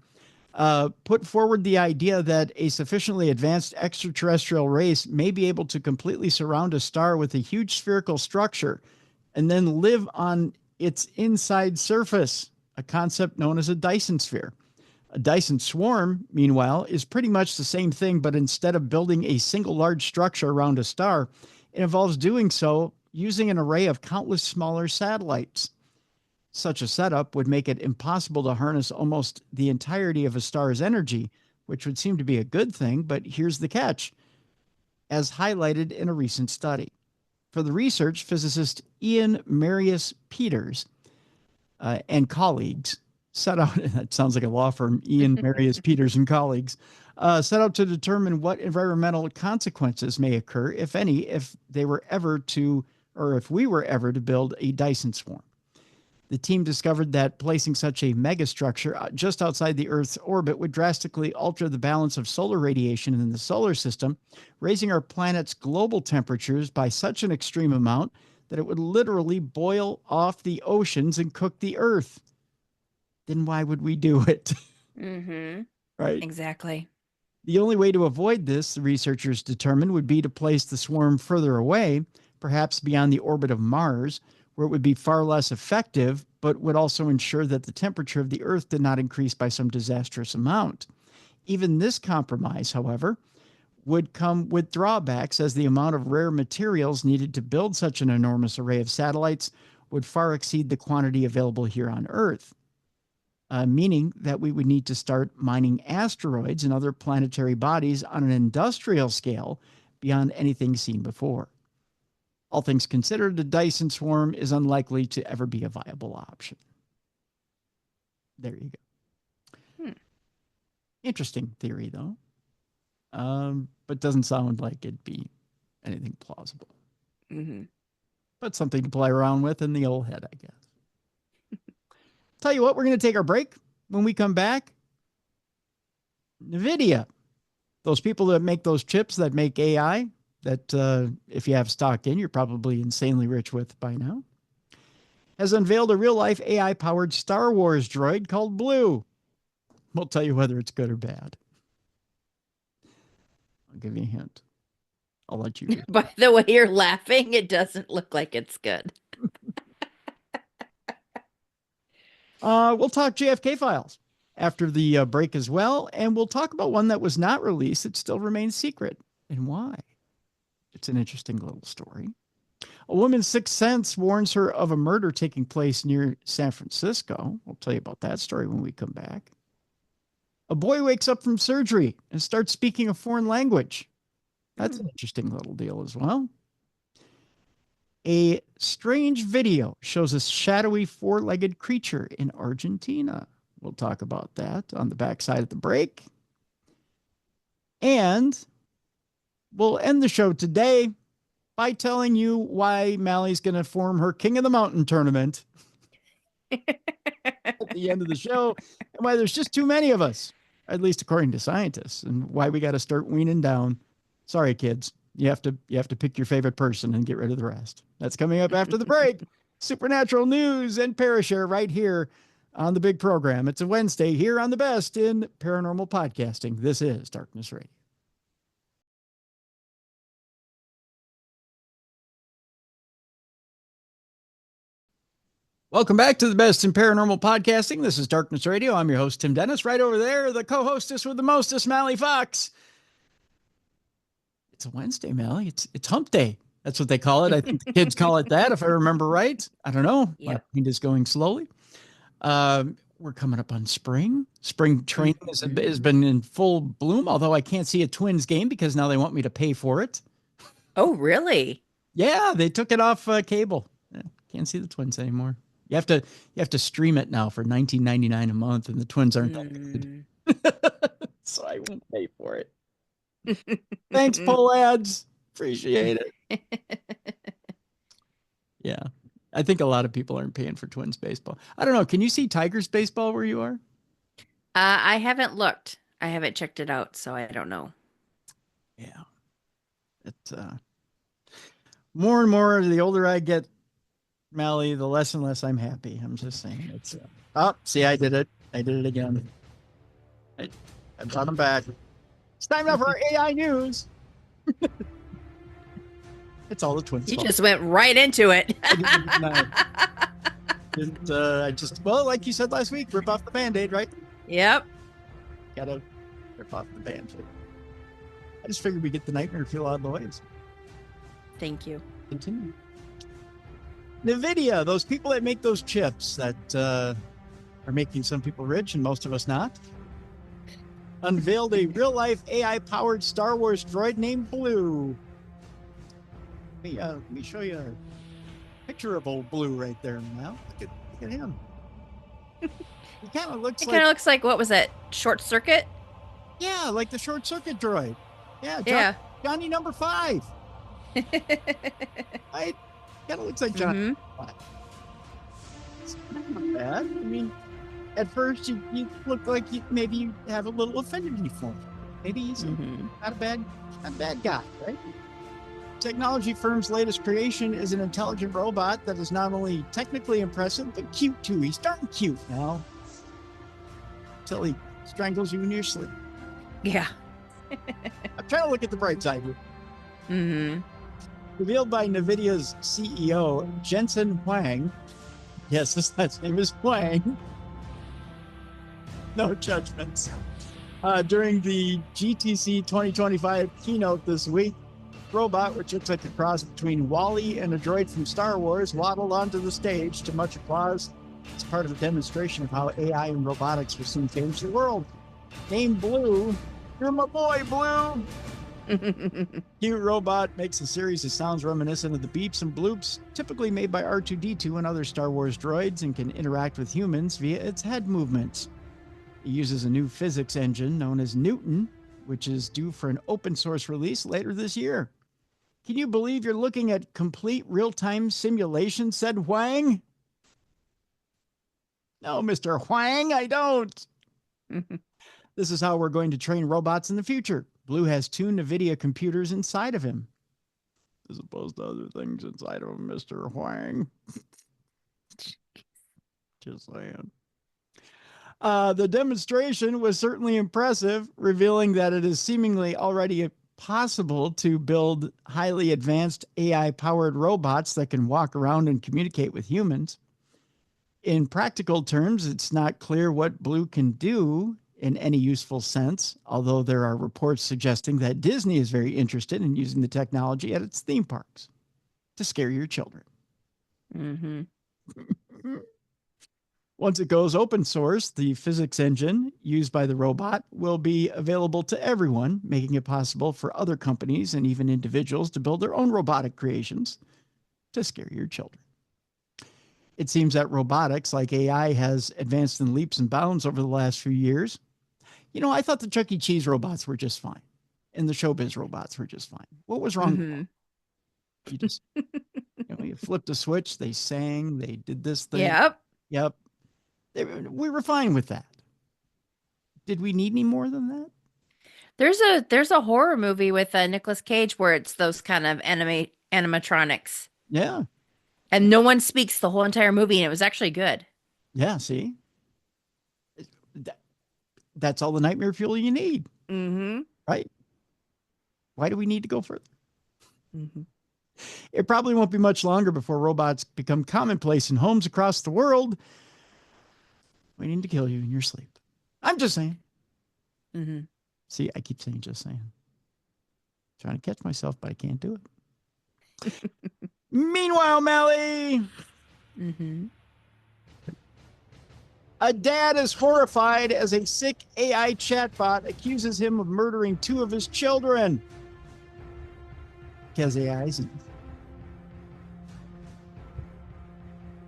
put forward the idea that a sufficiently advanced extraterrestrial race may be able to completely surround a star with a huge spherical structure and then live on its inside surface, a concept known as a Dyson sphere. A Dyson swarm, meanwhile, is pretty much the same thing, but instead of building a single large structure around a star, it involves doing so using an array of countless smaller satellites. Such a setup would make it impossible to harness almost the entirety of a star's energy, which would seem to be a good thing, but here's the catch, as highlighted in a recent study. For the research, physicist Ian Marius Peters and colleagues set out, that sounds like a law firm, Ian Marius Peters and colleagues, set out to determine what environmental consequences may occur, if any, if we were ever to build a Dyson swarm. The team discovered that placing such a megastructure just outside the Earth's orbit would drastically alter the balance of solar radiation in the solar system, raising our planet's global temperatures by such an extreme amount that it would literally boil off the oceans and cook the Earth. Then why would we do it? Mm-hmm. Right? Exactly. The only way to avoid this, the researchers determined, would be to place the swarm further away, perhaps beyond the orbit of Mars, where it would be far less effective, but would also ensure that the temperature of the Earth did not increase by some disastrous amount. Even this compromise, however, would come with drawbacks, as the amount of rare materials needed to build such an enormous array of satellites would far exceed the quantity available here on Earth. Meaning that we would need to start mining asteroids and other planetary bodies on an industrial scale beyond anything seen before. All things considered, the Dyson swarm is unlikely to ever be a viable option. There you go. Interesting theory, though. But doesn't sound like it'd be anything plausible. Mm-hmm. But something to play around with in the old head, I guess. Tell you what, we're going to take our break. When we come back, NVIDIA, those people that make those chips that make AI, that if you have stock in, you're probably insanely rich with by now, has unveiled a real-life AI-powered Star Wars droid called Blue. We'll tell you whether it's good or bad. I'll give you a hint. I'll let you. By the way you're laughing, it doesn't look like it's good. We'll talk JFK Files after the break as well, and we'll talk about one that was not released. It still remains secret, and why. It's an interesting little story. A woman's sixth sense warns her of a murder taking place near San Francisco. We'll tell you about that story when we come back. A boy wakes up from surgery and starts speaking a foreign language. That's an interesting little deal as well. A strange video shows a shadowy four-legged creature in Argentina. We'll talk about that on the backside of the break. And we'll end the show today by telling you why Mallie's going to form her King of the Mountain tournament at the end of the show, and why there's just too many of us, at least according to scientists, and why we got to start weaning down. Sorry, kids. You have to pick your favorite person and get rid of the rest. That's coming up after the break. Supernatural news and Parashare right here on the big program. It's a Wednesday here on the best in paranormal podcasting. This is Darkness Radio. Welcome back to the best in paranormal podcasting. This is Darkness Radio. I'm your host, Tim Dennis. Right over there, the co-hostess with the mostest, Mallie Fox. It's a Wednesday, Mallie. It's hump day. That's what they call it. I think the kids call it that, if I remember right. I don't know. Yep. My mind is going slowly. We're coming up on spring. Spring training has been in full bloom, although I can't see a Twins game because now they want me to pay for it. Oh, really? Yeah, they took it off cable. Can't see the Twins anymore. You have to stream it now for $19.99 a month, and the Twins aren't that good. So I won't pay for it. Thanks, poll ads. Appreciate it. Yeah. I think a lot of people aren't paying for Twins baseball. I don't know. Can you see Tigers baseball where you are? I haven't looked. I haven't checked it out, so I don't know. Yeah. It's more and more, the older I get, Mallie, the less and less I'm happy. I'm just saying. It's see, I did it. I did it again. I brought them back. It's time now for AI news. It's all the Twins. You just went right into it. Well, like you said last week, rip off the Band-Aid, right? Yep. Gotta rip off the Band-Aid. I just figured we get the nightmare feel out of the ways. Thank you. Continue. NVIDIA, those people that make those chips that are making some people rich and most of us not, unveiled a real-life AI-powered Star Wars droid named Blue. Let me show you a picture of old Blue right there now. Look at him. He kind of looks like, what was it? Short Circuit? Yeah, like the Short Circuit droid. Yeah. Johnny number 5. Right? Kind of looks like Johnny. Mm-hmm. It's not bad. I mean, at first you look like maybe you have a little affinity for him. Maybe he's not a bad guy, right? Technology firm's latest creation is an intelligent robot that is not only technically impressive, but cute too. He's darn cute now. Until he strangles you in your sleep. Yeah. I'm trying to look at the bright side here. Mm-hmm. Revealed by NVIDIA's CEO, Jensen Huang. Yes, his last name is Huang. No judgments. During the GTC 2025 keynote this week, robot, which looks like a cross between Wall-E and a droid from Star Wars, waddled onto the stage to much applause. It's part of a demonstration of how AI and robotics will soon change the world. Named Blue, you're my boy, Blue. Cute robot makes a series of sounds reminiscent of the beeps and bloops typically made by R2-D2 and other Star Wars droids, and can interact with humans via its head movements. It uses a new physics engine known as Newton, which is due for an open source release later this year. Can you believe you're looking at complete real-time simulation, said Huang? No, Mr. Huang, I don't. This is how we're going to train robots in the future. Blue has 2 NVIDIA computers inside of him, as opposed to other things inside of him, Mr. Huang. Just saying. The demonstration was certainly impressive, revealing that it is seemingly already possible to build highly advanced AI-powered robots that can walk around and communicate with humans. In practical terms, it's not clear what Blue can do in any useful sense, although there are reports suggesting that Disney is very interested in using the technology at its theme parks to scare your children. Mm-hmm. Once it goes open source, the physics engine used by the robot will be available to everyone, making it possible for other companies and even individuals to build their own robotic creations to scare your children. It seems that robotics, like AI, has advanced in leaps and bounds over the last few years. You know, I thought the Chuck E. Cheese robots were just fine, and the Showbiz robots were just fine. What was wrong with them? You just, you flipped a switch, they sang, they did this thing. Yep. We were fine with that. Did we need any more than that? There's a horror movie with Nicolas Cage where it's those kind of animatronics. Yeah. And no one speaks the whole entire movie, and it was actually good. Yeah, see? That's all the nightmare fuel you need. Mm-hmm. Right? Why do we need to go further? Mm-hmm. It probably won't be much longer before robots become commonplace in homes across the world, waiting to kill you in your sleep. I'm just saying. Mm-hmm. See, I keep saying just saying. Trying to catch myself, but I can't do it. Meanwhile, Mallie, Mm-hmm. a dad is horrified as a sick AI chatbot accuses him of murdering 2 of his children. Because AI's.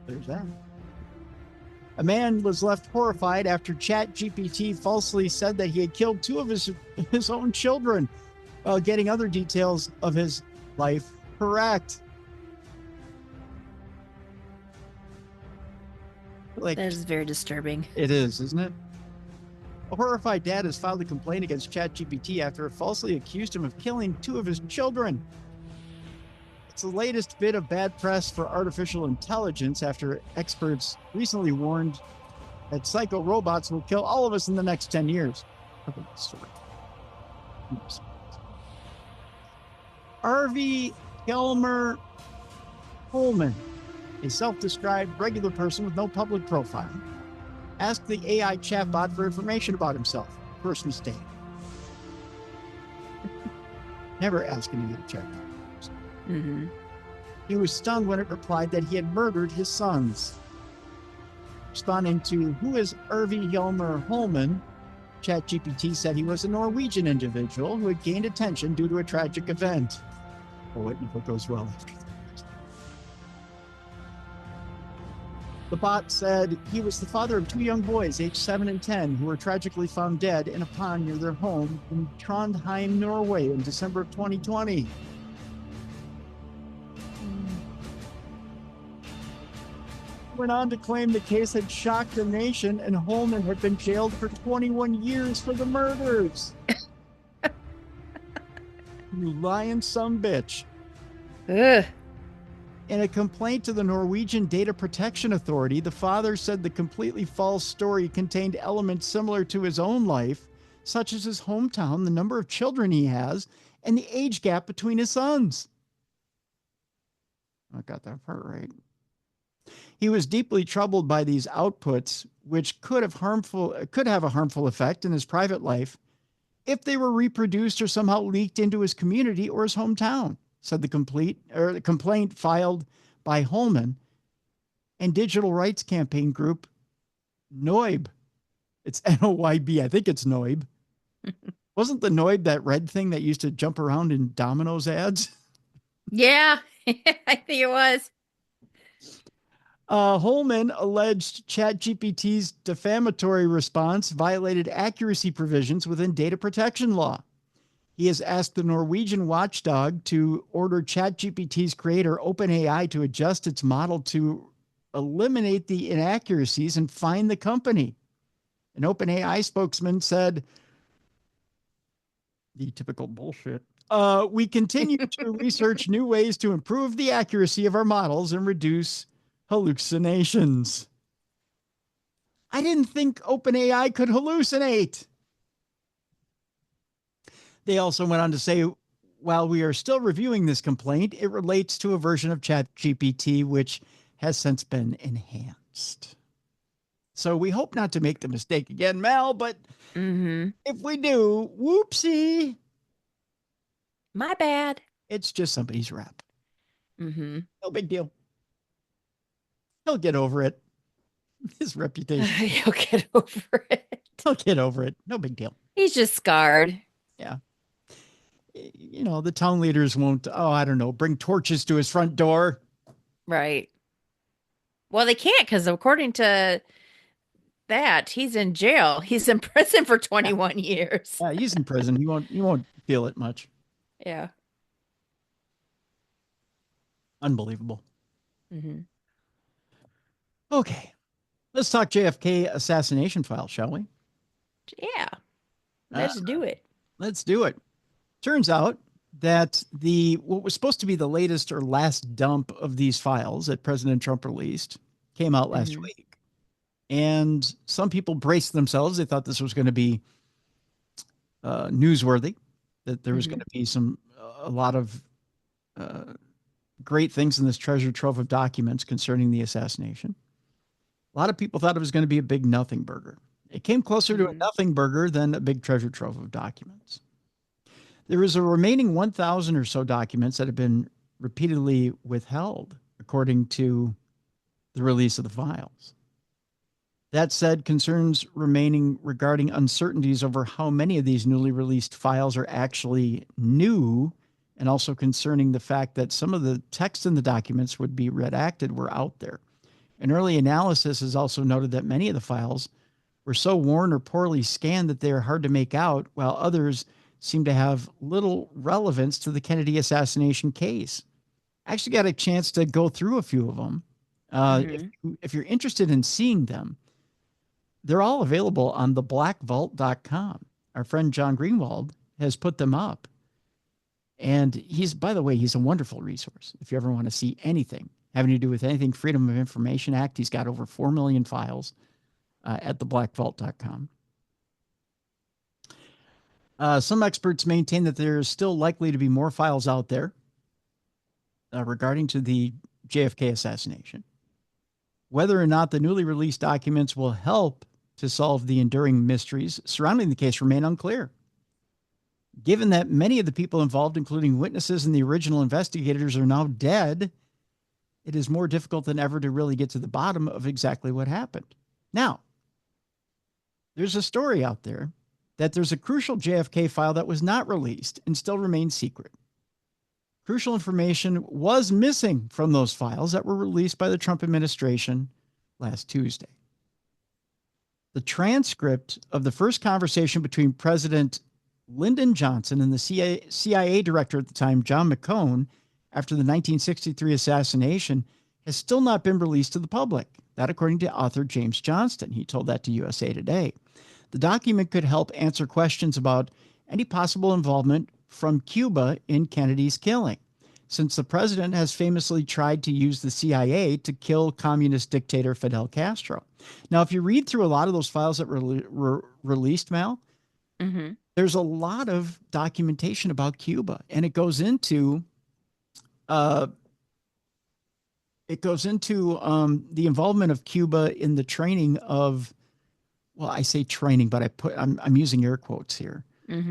There's that. A man was left horrified after ChatGPT falsely said that he had killed 2 of his own children while getting other details of his life correct. Like, That is very disturbing. it is, isn't it? A horrified dad has filed a complaint against ChatGPT after it falsely accused him of killing 2 of his children. It's the latest bit of bad press for artificial intelligence after experts recently warned that psycho robots will kill all of us in the next 10 years. Harvey Kelmer Holman, a self-described regular person with no public profile, asked the AI chatbot for information about himself. First mistake. Never ask an AI chatbot. Mm-hmm. He was stunned when it replied that he had murdered his sons. Responding to who is Arvi Hjalmar Holman, ChatGPT said he was a Norwegian individual who had gained attention due to a tragic event. Oh, what if it goes well after that? The bot said he was the father of 2 young boys, aged 7 and 10, who were tragically found dead in a pond near their home in Trondheim, Norway in December of 2020. Went on to claim the case had shocked the nation and Holman had been jailed for 21 years for the murders. You lying sumbitch. Ugh. In a complaint to the Norwegian Data Protection Authority, the father said the completely false story contained elements similar to his own life, such as his hometown, the number of children he has, and the age gap between his sons. I got that part right. He was deeply troubled by these outputs, which could have a harmful effect in his private life if they were reproduced or somehow leaked into his community or his hometown, said the complaint filed by Holman and digital rights campaign group Noib. It's Noyb. I think it's Noib. Wasn't the Noib that red thing that used to jump around in Domino's ads? Yeah, I think it was. Holman alleged ChatGPT's defamatory response violated accuracy provisions within data protection law. He has asked the Norwegian watchdog to order ChatGPT's creator, OpenAI, to adjust its model to eliminate the inaccuracies and fine the company. An OpenAI spokesman said, the typical bullshit. We continue to research new ways to improve the accuracy of our models and reduce hallucinations. I didn't think OpenAI could hallucinate. They also went on to say, while we are still reviewing this complaint, it relates to a version of ChatGPT which has since been enhanced. So we hope not to make the mistake again, Mal, but if we do, whoopsie. My bad. It's just somebody's rep. Mm-hmm. No big deal. He'll get over it. His reputation. He'll get over it. He'll get over it. No big deal. He's just scarred. Yeah. You know, the town leaders won't, bring torches to his front door. Right. Well, they can't because according to that, he's in jail. He's in prison for 21 years. Yeah, he's in prison. He won't feel it much. Yeah. Unbelievable. Mm-hmm. Okay. Let's talk JFK assassination file, shall we? Yeah. Let's do it. Let's do it. Turns out that what was supposed to be the latest or last dump of these files that President Trump released came out last week. And some people braced themselves. They thought this was going to be newsworthy, that there was going to be a lot of great things in this treasure trove of documents concerning the assassination. A lot of people thought it was going to be a big nothing burger. It came closer to a nothing burger than a big treasure trove of documents. There is a remaining 1,000 or so documents that have been repeatedly withheld, according to the release of the files. That said, concerns remaining regarding uncertainties over how many of these newly released files are actually new, and also concerning the fact that some of the text in the documents would be redacted were out there. An early analysis has also noted that many of the files were so worn or poorly scanned that they are hard to make out, while others seem to have little relevance to the Kennedy assassination case. I actually got a chance to go through a few of them. If you're interested in seeing them, they're all available on theblackvault.com. Our friend John Greenwald has put them up. And by the way, he's a wonderful resource. If you ever want to see anything having to do with anything Freedom of Information Act, he's got over 4 million files at theblackvault.com. Some experts maintain that there's still likely to be more files out there regarding to the JFK assassination. Whether or not the newly released documents will help to solve the enduring mysteries surrounding the case remain unclear. Given that many of the people involved, including witnesses and the original investigators, are now dead, it is more difficult than ever to really get to the bottom of exactly what happened. Now, there's a story out there that there's a crucial JFK file that was not released and still remains secret. Crucial information was missing from those files that were released by the Trump administration last Tuesday. The transcript of the first conversation between President Lyndon Johnson and the CIA director at the time, John McCone, after the 1963 assassination, has still not been released to the public. That, according to author James Johnston. He told that to USA Today. The document could help answer questions about any possible involvement from Cuba in Kennedy's killing, since the president has famously tried to use the CIA to kill communist dictator Fidel Castro. Now, if you read through a lot of those files that were released, Mal, there's a lot of documentation about Cuba, and it goes into the involvement of Cuba in the training of, well, I say training, but I'm using air quotes here,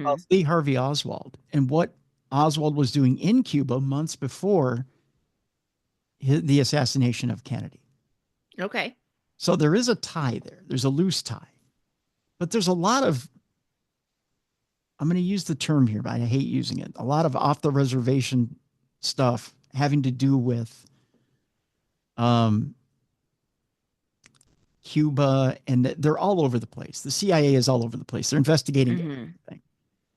of Lee Harvey Oswald, and what Oswald was doing in Cuba months before the assassination of Kennedy. Okay. So there is a tie there. There's a loose tie. But there's a lot of, I'm going to use the term here, but I hate using it, a lot of off-the-reservation stuff having to do with Cuba, and they're all over the place. The CIA is all over the place. They're investigating everything.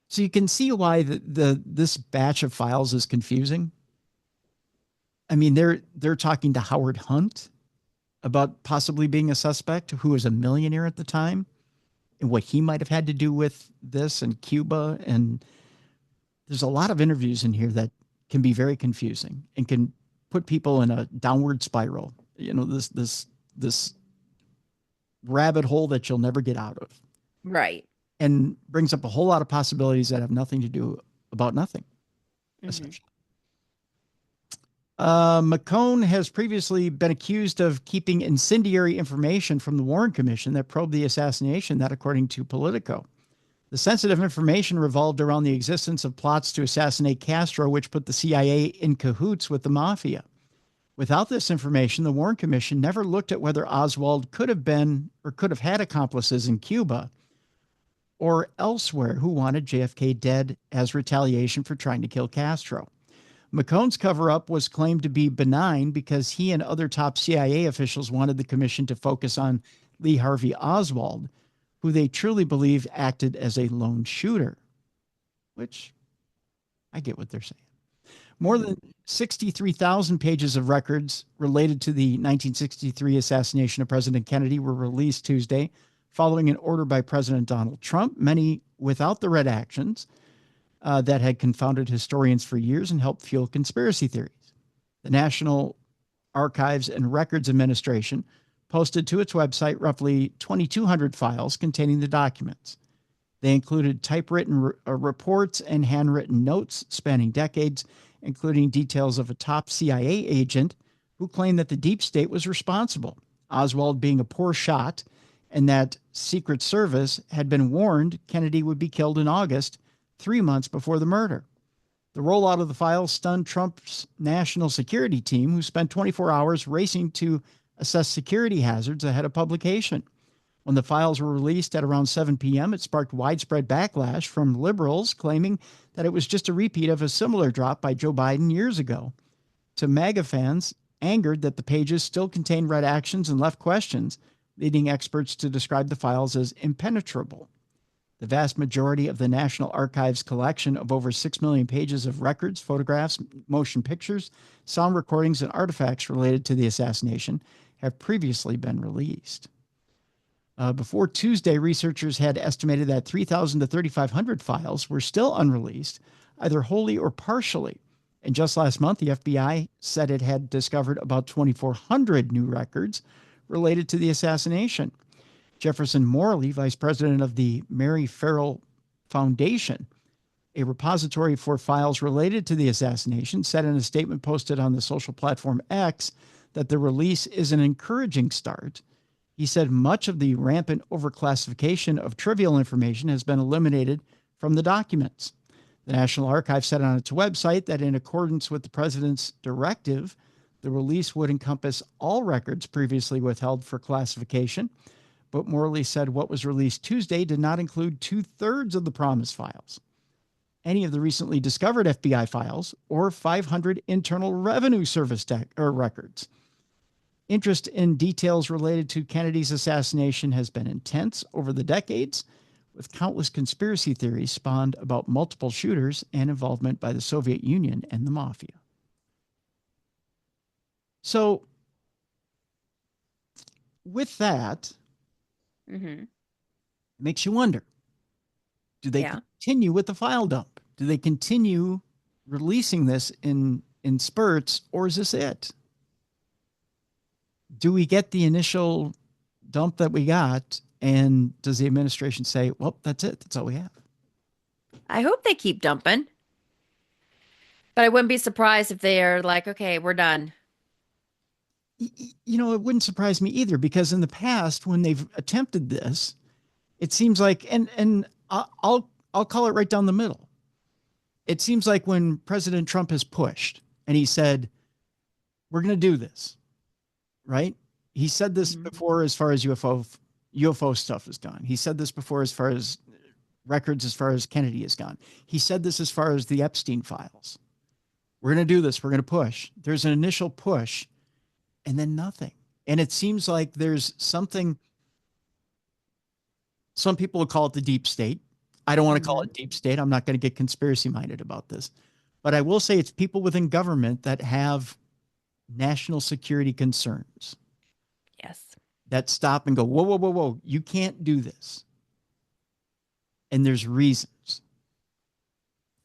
So you can see why this batch of files is confusing. I mean, they're talking to Howard Hunt about possibly being a suspect, who was a millionaire at the time, and what he might have had to do with this and Cuba. And there's a lot of interviews in here that can be very confusing and can put people in a downward spiral. You know, this rabbit hole that you'll never get out of. Right. And brings up a whole lot of possibilities that have nothing to do about nothing, essentially. McCone has previously been accused of keeping incendiary information from the Warren Commission that probed the assassination, that according to Politico. The sensitive information revolved around the existence of plots to assassinate Castro, which put the CIA in cahoots with the mafia. Without this information, the Warren Commission never looked at whether Oswald could have been or could have had accomplices in Cuba or elsewhere who wanted JFK dead as retaliation for trying to kill Castro. McCone's cover-up was claimed to be benign because he and other top CIA officials wanted the commission to focus on Lee Harvey Oswald, who they truly believe acted as a lone shooter, which I get what they're saying. More than 63,000 pages of records related to the 1963 assassination of President Kennedy were released Tuesday, following an order by President Donald Trump, many without the redactions that had confounded historians for years and helped fuel conspiracy theories. The National Archives and Records Administration posted to its website roughly 2,200 files containing the documents. They included typewritten reports and handwritten notes spanning decades, including details of a top CIA agent who claimed that the deep state was responsible, Oswald being a poor shot, and that Secret Service had been warned Kennedy would be killed in August, 3 months before the murder. The rollout of the files stunned Trump's national security team, who spent 24 hours racing to assess security hazards ahead of publication. When the files were released at around 7 p.m., it sparked widespread backlash from liberals claiming that it was just a repeat of a similar drop by Joe Biden years ago. To MAGA fans, angered that the pages still contain red actions and left questions, leading experts to describe the files as impenetrable. The vast majority of the National Archives collection of over 6 million pages of records, photographs, motion pictures, sound recordings, and artifacts related to the assassination have previously been released. Before Tuesday, researchers had estimated that 3,000 to 3,500 files were still unreleased, either wholly or partially. And just last month, the FBI said it had discovered about 2,400 new records related to the assassination. Jefferson Morley, vice president of the Mary Farrell Foundation, a repository for files related to the assassination, said in a statement posted on the social platform X that the release is an encouraging start. He said much of the rampant overclassification of trivial information has been eliminated from the documents. The National Archives said on its website that in accordance with the president's directive, the release would encompass all records previously withheld for classification. But Morley said what was released Tuesday did not include 2/3 of the promised files, any of the recently discovered FBI files, or 500 Internal Revenue Service records. Interest in details related to Kennedy's assassination has been intense over the decades, with countless conspiracy theories spawned about multiple shooters and involvement by the Soviet Union and the mafia. So, with that, makes you wonder, do they continue with the file dump? Do they continue releasing this in spurts, or is this it? Do we get the initial dump that we got, and does the administration say, well, that's it, that's all we have? I hope they keep dumping, but I wouldn't be surprised if they're like, okay, we're done. You know, it wouldn't surprise me either, because in the past, when they've attempted this, it seems like, and I'll call it right down the middle. It seems like when President Trump has pushed and he said, we're going to do this, right? He said this before as far as UFO stuff is gone. He said this before as far as records, as far as Kennedy is gone. He said this as far as the Epstein files. We're going to do this. We're going to push. There's an initial push, and then nothing. And it seems like there's something, some people will call it the deep state. I don't want to call it deep state. I'm not going to get conspiracy minded about this. But I will say it's people within government that have national security concerns. Yes. That stop and go, whoa, whoa, whoa, whoa. You can't do this. And there's reasons.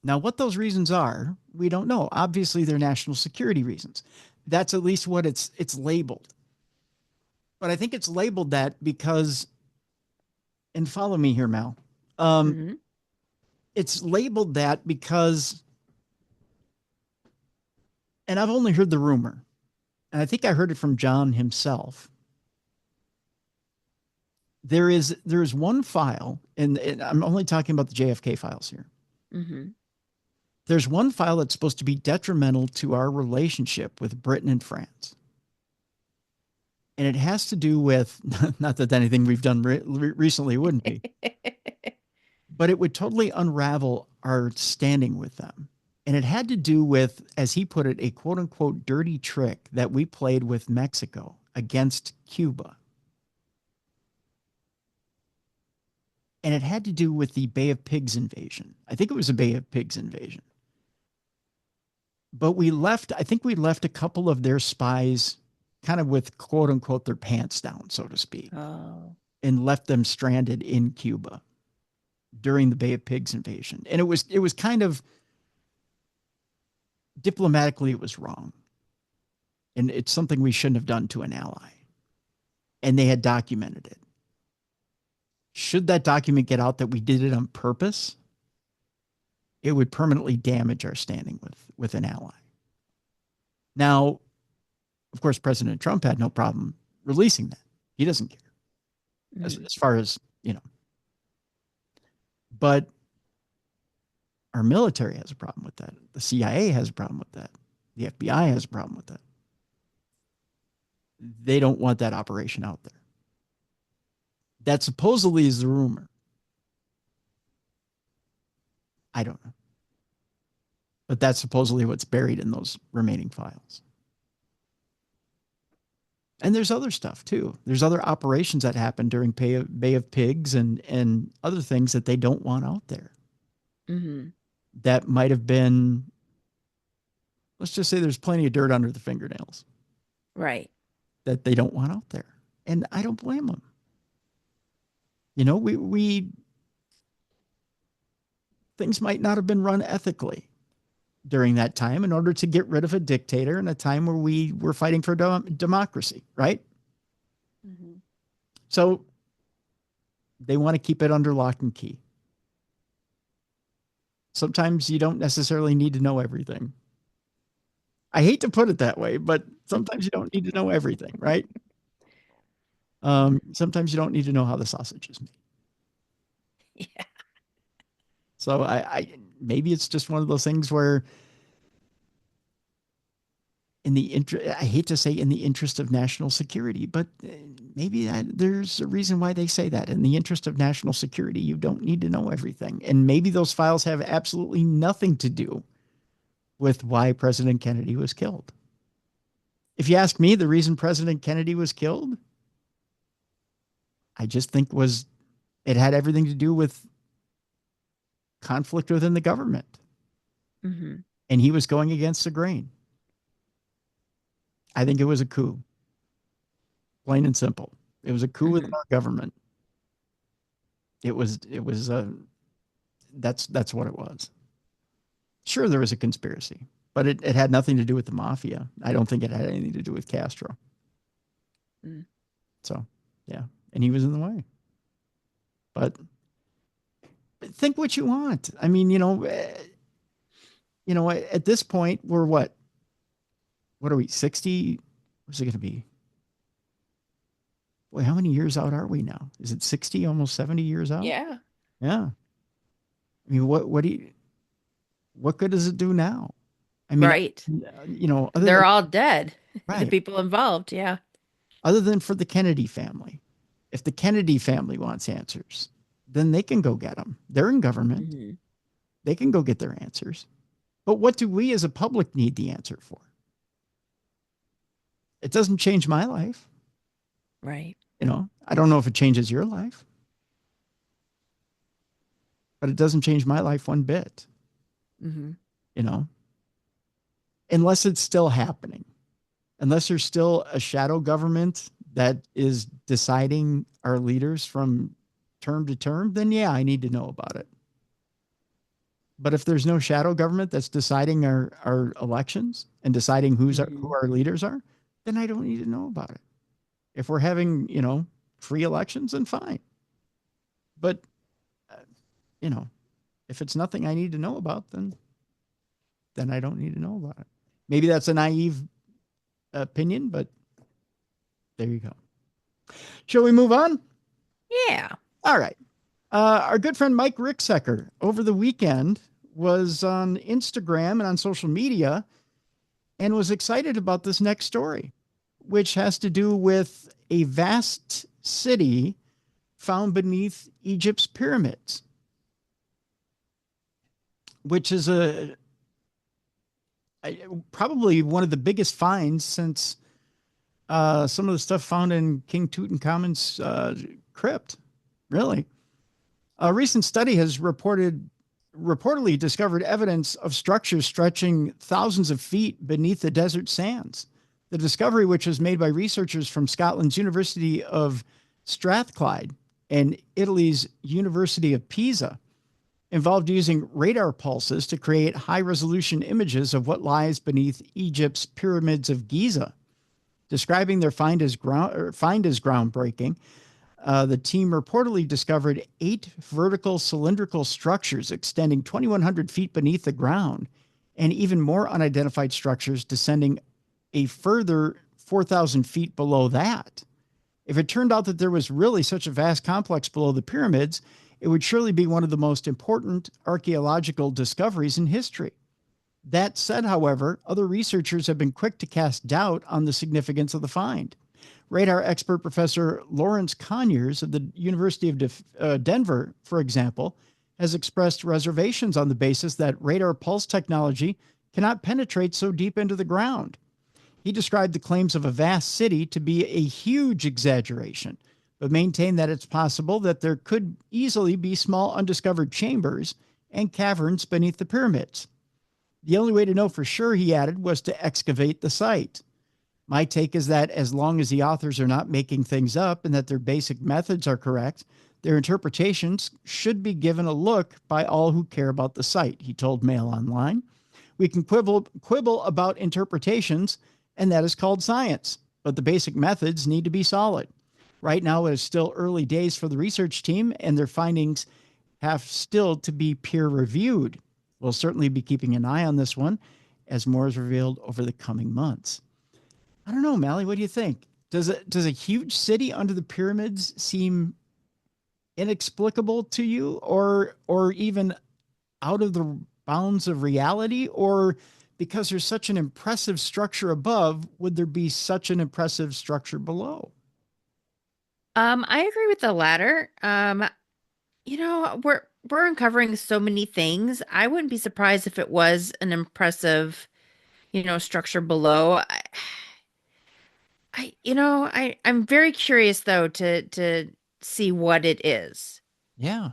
Now, what those reasons are, we don't know. Obviously, they're national security reasons. That's at least what it's labeled. But I think it's labeled that because, and follow me here, Mal. It's labeled that because, and I've only heard the rumor, and I think I heard it from John himself. There is one file, and I'm only talking about the JFK files here. There's one file that's supposed to be detrimental to our relationship with Britain and France. And it has to do with, not that anything we've done recently wouldn't be, but it would totally unravel our standing with them. And it had to do with, as he put it, a quote unquote dirty trick that we played with Mexico against Cuba. And it had to do with the Bay of Pigs invasion. I think it was a Bay of Pigs invasion. But I think we left a couple of their spies kind of with quote unquote their pants down, so to speak, and left them stranded in Cuba during the Bay of Pigs invasion. And it was kind of, diplomatically, it was wrong. And it's something we shouldn't have done to an ally. And they had documented it. Should that document get out that we did it on purpose? it would permanently damage our standing with an ally. Now, of course, President Trump had no problem releasing that. He doesn't care as far as, but our military has a problem with that. The CIA has a problem with that. The FBI has a problem with that. They don't want that operation out there. That supposedly is the rumor. I don't know. But that's supposedly what's buried in those remaining files. And there's other stuff too. There's other operations that happen during Bay of Pigs and other things that they don't want out there. Mm-hmm. That might have been, let's just say there's plenty of dirt under the fingernails. Right. That they don't want out there. And I don't blame them. We things might not have been run ethically during that time in order to get rid of a dictator in a time where we were fighting for democracy, right? Mm-hmm. So they want to keep it under lock and key. Sometimes you don't necessarily need to know everything. I hate to put it that way, but sometimes you don't need to know everything, right? Sometimes you don't need to know how the sausage is made. Yeah. So I maybe it's just one of those things where I hate to say in the interest of national security, but maybe there's a reason why they say that. In the interest of national security, you don't need to know everything. And maybe those files have absolutely nothing to do with why President Kennedy was killed. If you ask me, the reason President Kennedy was killed, I just think it had everything to do with conflict within the government. Mm-hmm. And he was going against the grain. I think it was a coup. Plain and simple. It was a coup within our government. That's what it was. Sure, there was a conspiracy, but it had nothing to do with the mafia. I don't think it had anything to do with Castro. Mm. So, yeah. And he was in the way. But think what you want. I mean, at this point, we're what are we, 60? What's it going to be? Boy, how many years out are we now? Is it 60, almost 70 years out? Yeah. Yeah. I mean, what good does it do now? I mean, right. They're all dead. Right. The people involved. Yeah. Other than for the Kennedy family. If the Kennedy family wants answers, then they can go get them. They're in government. Mm-hmm. They can go get their answers. But what do we as a public need the answer for? It doesn't change my life. Right. I don't know if it changes your life, but it doesn't change my life one bit. Mm-hmm. Unless it's still happening, unless there's still a shadow government that is deciding our leaders from term to term, then yeah, I need to know about it. But if there's no shadow government that's deciding our elections and deciding who our leaders are, then I don't need to know about it. If we're having, free elections, then fine. But, if it's nothing I need to know about, then I don't need to know about it. Maybe that's a naive opinion, but there you go. Shall we move on? Yeah. All right. Our good friend Mike Ricksecker over the weekend was on Instagram and on social media and was excited about this next story, which has to do with a vast city found beneath Egypt's pyramids, which is probably one of the biggest finds since some of the stuff found in King Tutankhamun's crypt. Really. A recent study has reportedly discovered evidence of structures stretching thousands of feet beneath the desert sands. The discovery, which was made by researchers from Scotland's University of Strathclyde and Italy's University of Pisa, involved using radar pulses to create high-resolution images of what lies beneath Egypt's pyramids of Giza. Describing their find as groundbreaking, the team reportedly discovered 8 vertical cylindrical structures extending 2,100 feet beneath the ground, and even more unidentified structures descending a further 4,000 feet below that. If it turned out that there was really such a vast complex below the pyramids, it would surely be one of the most important archaeological discoveries in history. That said, however, other researchers have been quick to cast doubt on the significance of the find. Radar expert Professor Lawrence Conyers of the University of Denver, for example, has expressed reservations on the basis that radar pulse technology cannot penetrate so deep into the ground. He described the claims of a vast city to be a huge exaggeration, but maintained that it's possible that there could easily be small undiscovered chambers and caverns beneath the pyramids. The only way to know for sure, he added, was to excavate the site. My take is that as long as the authors are not making things up and that their basic methods are correct, their interpretations should be given a look by all who care about the site, he told Mail Online. We can quibble about interpretations, and that is called science, but the basic methods need to be solid. Right now, it is still early days for the research team, and their findings have still to be peer reviewed. We'll certainly be keeping an eye on this one as more is revealed over the coming months. I don't know, Mallie, what do you think? Does a huge city under the pyramids seem inexplicable to you, or even out of the bounds of reality? Or because there's such an impressive structure above, would there be such an impressive structure below? I agree with the latter. We're uncovering so many things. I wouldn't be surprised if it was an impressive, structure below. I'm very curious though to see what it is. Yeah.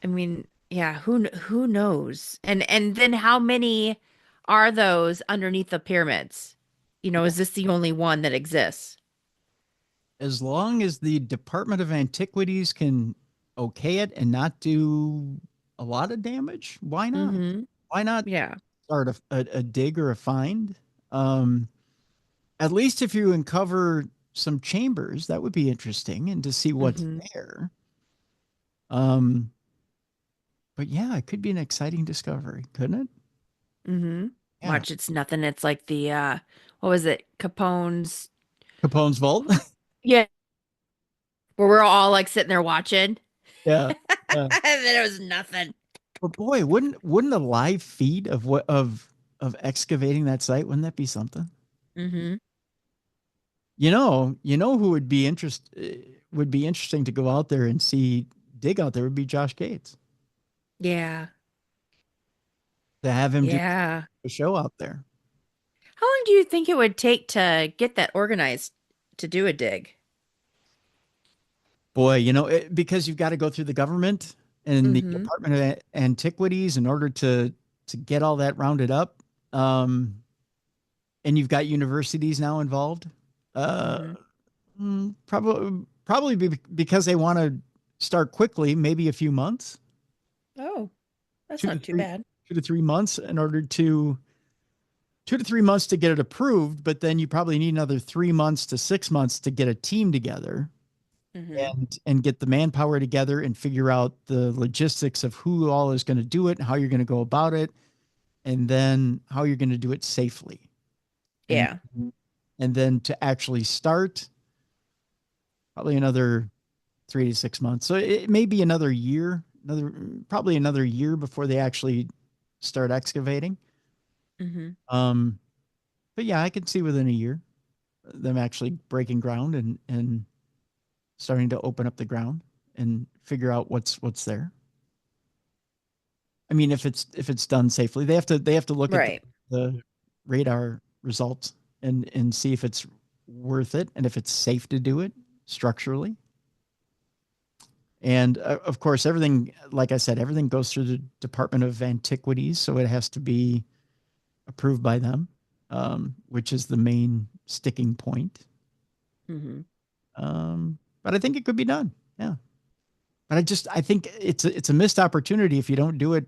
I mean, yeah, who knows? And then how many are those underneath the pyramids? Is this the only one that exists? As long as the Department of Antiquities can okay it and not do a lot of damage, why not? Mm-hmm. Why not Yeah. start a dig or a find? Um, at least if you uncover some chambers, that would be interesting and to see what's Mm-hmm. there. Um, but yeah, it could be an exciting discovery, couldn't it? Mm-hmm. Yeah. Watch, it's nothing. It's like the what was it? Capone's. Capone's vault. Yeah. Where we're all like sitting there watching. Yeah. Yeah. And then it was nothing. But boy, wouldn't a live feed of what of excavating that site, wouldn't that be something? Mm-hmm. You know who would be interesting to go out there and see dig out there would be Josh Gates. Yeah. To have him do Yeah. a show out there. How long do you think it would take to get that organized to do a dig? Boy, because you've got to go through the government and the Mm-hmm. Department of Antiquities in order to get all that rounded up. Um, and you've got universities now involved. Uh, Mm-hmm. probably because they want to start quickly, maybe a few months, Oh, that's two to not too three, bad. 2 to 3 months in order to 2 to 3 months to get it approved. But then you probably need another 3 months to 6 months to get a team together Mm-hmm. and get the manpower together and figure out the logistics of who all is going to do it and how you're going to go about it, and then how you're going to do it safely. And Yeah. and then to actually start, probably another 3 to 6 months. So it may be another year, probably another year before they actually start excavating. Mm-hmm. Um, but yeah, I can see within a year them actually breaking ground and starting to open up the ground and figure out what's there. I mean, if it's done safely, they have to look at Right. the radar results and see if it's worth it and if it's safe to do it structurally. And of course, everything, like I said, everything goes through the Department of Antiquities, so it has to be approved by them, which is the main sticking point. Mm-hmm. But I think it could be done. Yeah. But I think it's a missed opportunity if you don't do it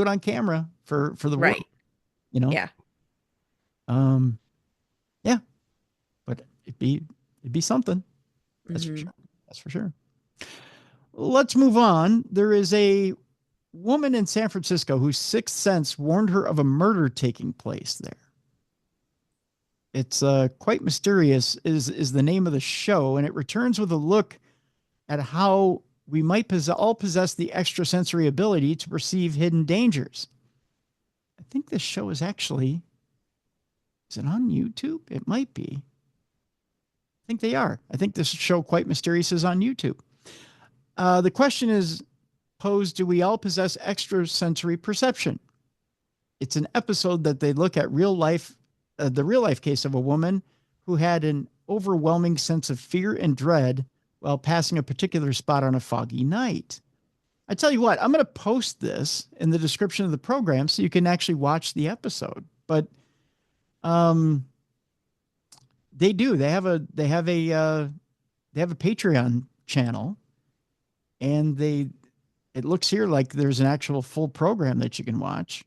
on camera for the world, Right. you know. Yeah. Um, yeah. But It'd be something. That's for Mm-hmm. sure. That's for sure. Let's move on. There is a woman in San Francisco whose sixth sense warned her of a murder taking place there. It's quite mysterious is the name of the show, and it returns with a look at how we might all possess the extrasensory ability to perceive hidden dangers. I think this show is actually, is it on YouTube? It might be. I think they are. I think this show, Quite Mysterious, is on YouTube. The question is posed, do we all possess extrasensory perception? It's an episode that they look at the real life case of a woman who had an overwhelming sense of fear and dread while passing a particular spot on a foggy night. I tell you what, I'm going to post this in the description of the program so you can actually watch the episode. But they do. They have a Patreon channel, and it looks here like there's an actual full program that you can watch.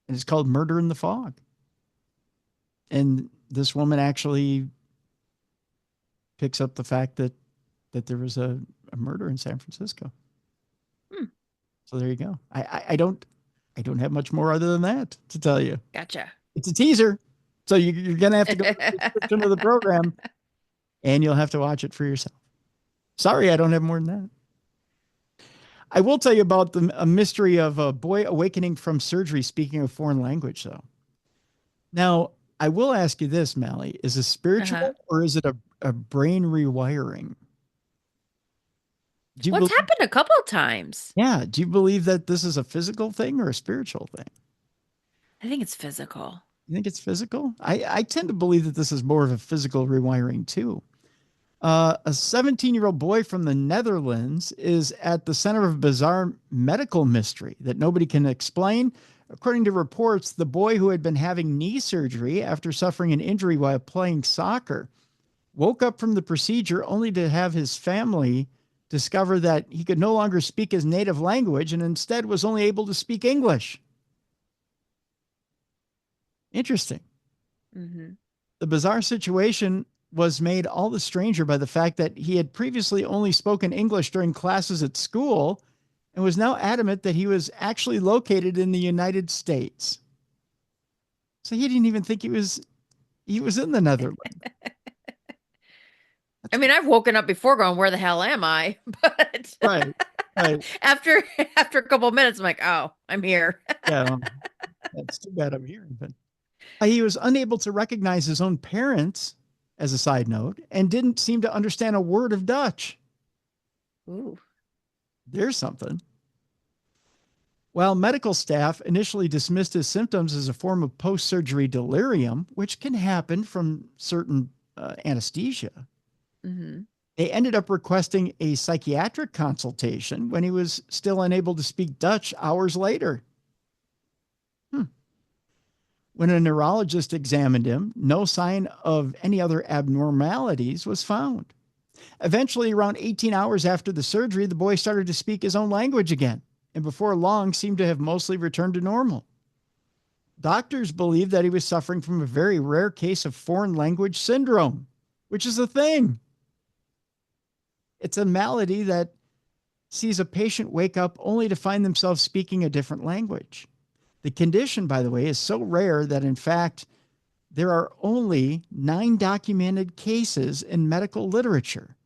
And it's called Murder in the Fog. And this woman actually picks up the fact that there was a murder in San Francisco. So there you go. I don't have much more other than that to tell you. Gotcha. It's a teaser. So you're going to have to go to the description of the program, and you'll have to watch it for yourself. Sorry, I don't have more than that. I will tell you about a mystery of a boy awakening from surgery speaking a foreign language, though. Now, I will ask you this, Mallie. Is it spiritual or is it a brain rewiring? Well, it's happened a couple of times. Yeah. Do you believe that this is a physical thing or a spiritual thing? I think it's physical. You think it's physical? I tend to believe that this is more of a physical rewiring, too. A 17-year-old boy from the Netherlands is at the center of a bizarre medical mystery that nobody can explain. According to reports, the boy, who had been having knee surgery after suffering an injury while playing soccer, woke up from the procedure only to have his family discover that he could no longer speak his native language and instead was only able to speak English. Interesting. Mm-hmm. The bizarre situation was made all the stranger by the fact that he had previously only spoken English during classes at school and was now adamant that he was actually located in the United States. So he didn't even think he was in the Netherlands. I mean, I've woken up before going, where the hell am I? But right. after a couple of minutes, I'm like, oh, I'm here. Yeah, that's too bad I'm here. But he was unable to recognize his own parents, as a side note, and didn't seem to understand a word of Dutch. Ooh. There's something. While medical staff initially dismissed his symptoms as a form of post-surgery delirium, which can happen from certain anesthesia, they ended up requesting a psychiatric consultation when he was still unable to speak Dutch hours later. When a neurologist examined him, no sign of any other abnormalities was found. Eventually, around 18 hours after the surgery, the boy started to speak his own language again, and before long seemed to have mostly returned to normal. Doctors believe that he was suffering from a very rare case of foreign language syndrome, which is a thing. It's a malady that sees a patient wake up only to find themselves speaking a different language. The condition, by the way, is so rare that, in fact, there are only 9 documented cases in medical literature,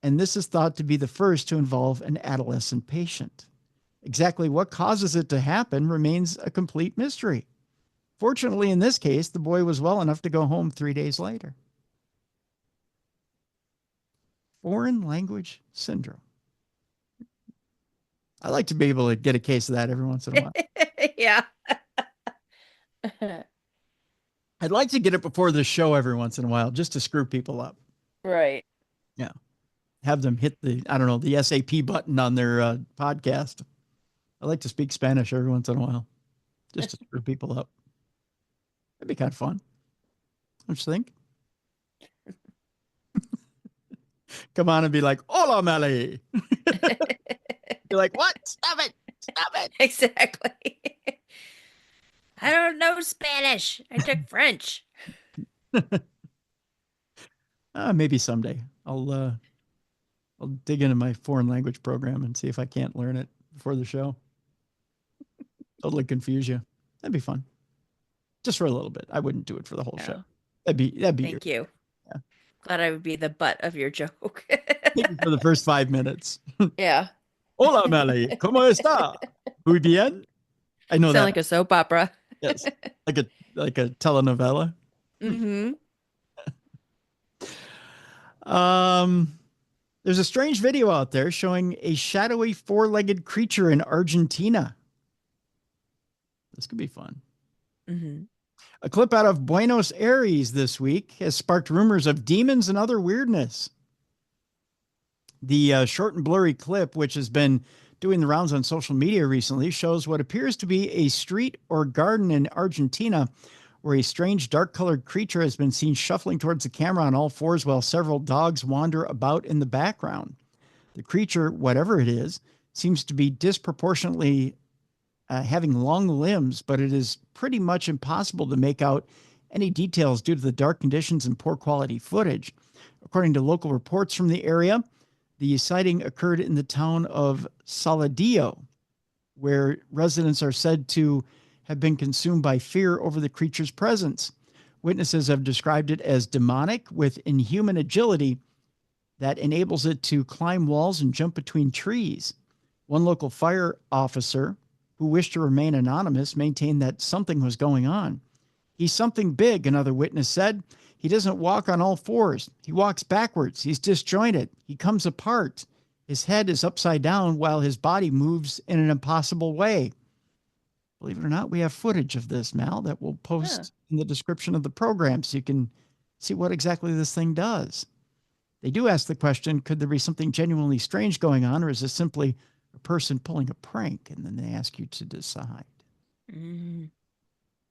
and this is thought to be the first to involve an adolescent patient. Exactly what causes it to happen remains a complete mystery. Fortunately, in this case, the boy was well enough to go home 3 days later. Foreign language syndrome. I like to be able to get a case of that every once in a while. Yeah. I'd like to get it before the show every once in a while, just to screw people up. Right. Yeah. Have them hit the SAP button on their podcast. I like to speak Spanish every once in a while, just to screw people up. That'd be kind of fun. Don't you think? Come on and be like, "Hola, Mallie." You're like, "What? Stop it. Stop it." Exactly. I don't know Spanish. I took French. Maybe someday I'll dig into my foreign language program and see if I can't learn it before the show. Totally confuse you. That'd be fun. Just for a little bit. I wouldn't do it for the whole show. Oh, That'd be your, thank you. yeah. Glad I would be the butt of your joke. Maybe for the first 5 minutes. Yeah. Hola, Mallie. ¿Cómo está? Muy bien. I know Sound that. like a soap opera. Yes. Like a telenovela. Mm-hmm. There's a strange video out there showing a shadowy four-legged creature in Argentina. This could be fun. Mm-hmm. A clip out of Buenos Aires this week has sparked rumors of demons and other weirdness. The short and blurry clip, which has been doing the rounds on social media recently, shows what appears to be a street or garden in Argentina where a strange dark-colored creature has been seen shuffling towards the camera on all fours while several dogs wander about in the background. The creature, whatever it is, seems to be disproportionately having long limbs, but it is pretty much impossible to make out any details due to the dark conditions and poor quality footage. According to local reports from the area, the sighting occurred in the town of Saladillo, where residents are said to have been consumed by fear over the creature's presence. Witnesses have described it as demonic with inhuman agility that enables it to climb walls and jump between trees. One local fire officer, who wished to remain anonymous, maintained that something was going on. He's something big, another witness said. He doesn't walk on all fours. He walks backwards. He's disjointed. He comes apart. His head is upside down while his body moves in an impossible way. Believe it or not, we have footage of this, Mal, that we'll post in the description of the program so you can see what exactly this thing does. They do ask the question, could there be something genuinely strange going on, or is this simply a person pulling a prank? And then they ask you to decide. Mm.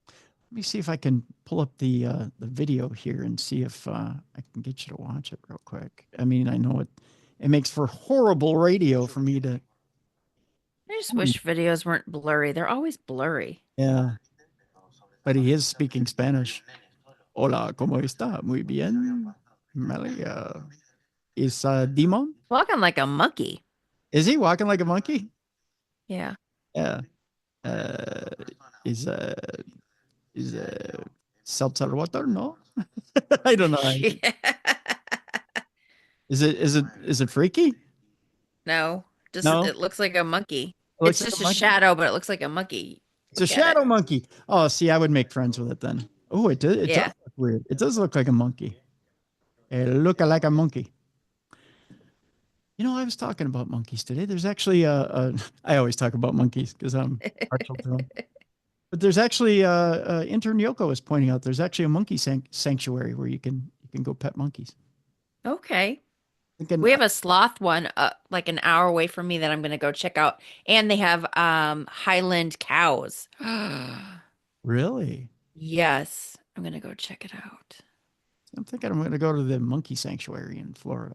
Let me see if I can pull up the video here and see if I can get you to watch it real quick. I mean, I know it makes for horrible radio for me to. I just wish videos weren't blurry. They're always blurry. Yeah, but he is speaking Spanish. Hola, ¿cómo está? Muy bien. Mallie, is Demon? Walking like a monkey. Is he walking like a monkey? Yeah. Yeah. Is Salvatore? No, I don't know. Yeah. Is it freaky? No, just No, it looks like a monkey. it looks It's like just a a monkey. shadow, but it looks like a monkey. It's a Look at shadow it. monkey. Oh, see, I would make friends with it then. Oh, it does. It Yeah. does look weird. It does look like a monkey. It look like a monkey. You know, I was talking about monkeys today. There's actually I always talk about monkeys because I'm partial to them. But there's actually intern Yoko is pointing out there's actually a monkey sanctuary where you can go pet monkeys. Okay. Thinking, We have a sloth one like an hour away from me that I'm going to go check out. And they have Highland cows. really? Yes. I'm going to go check it out. I'm thinking I'm going to go to the monkey sanctuary in Florida.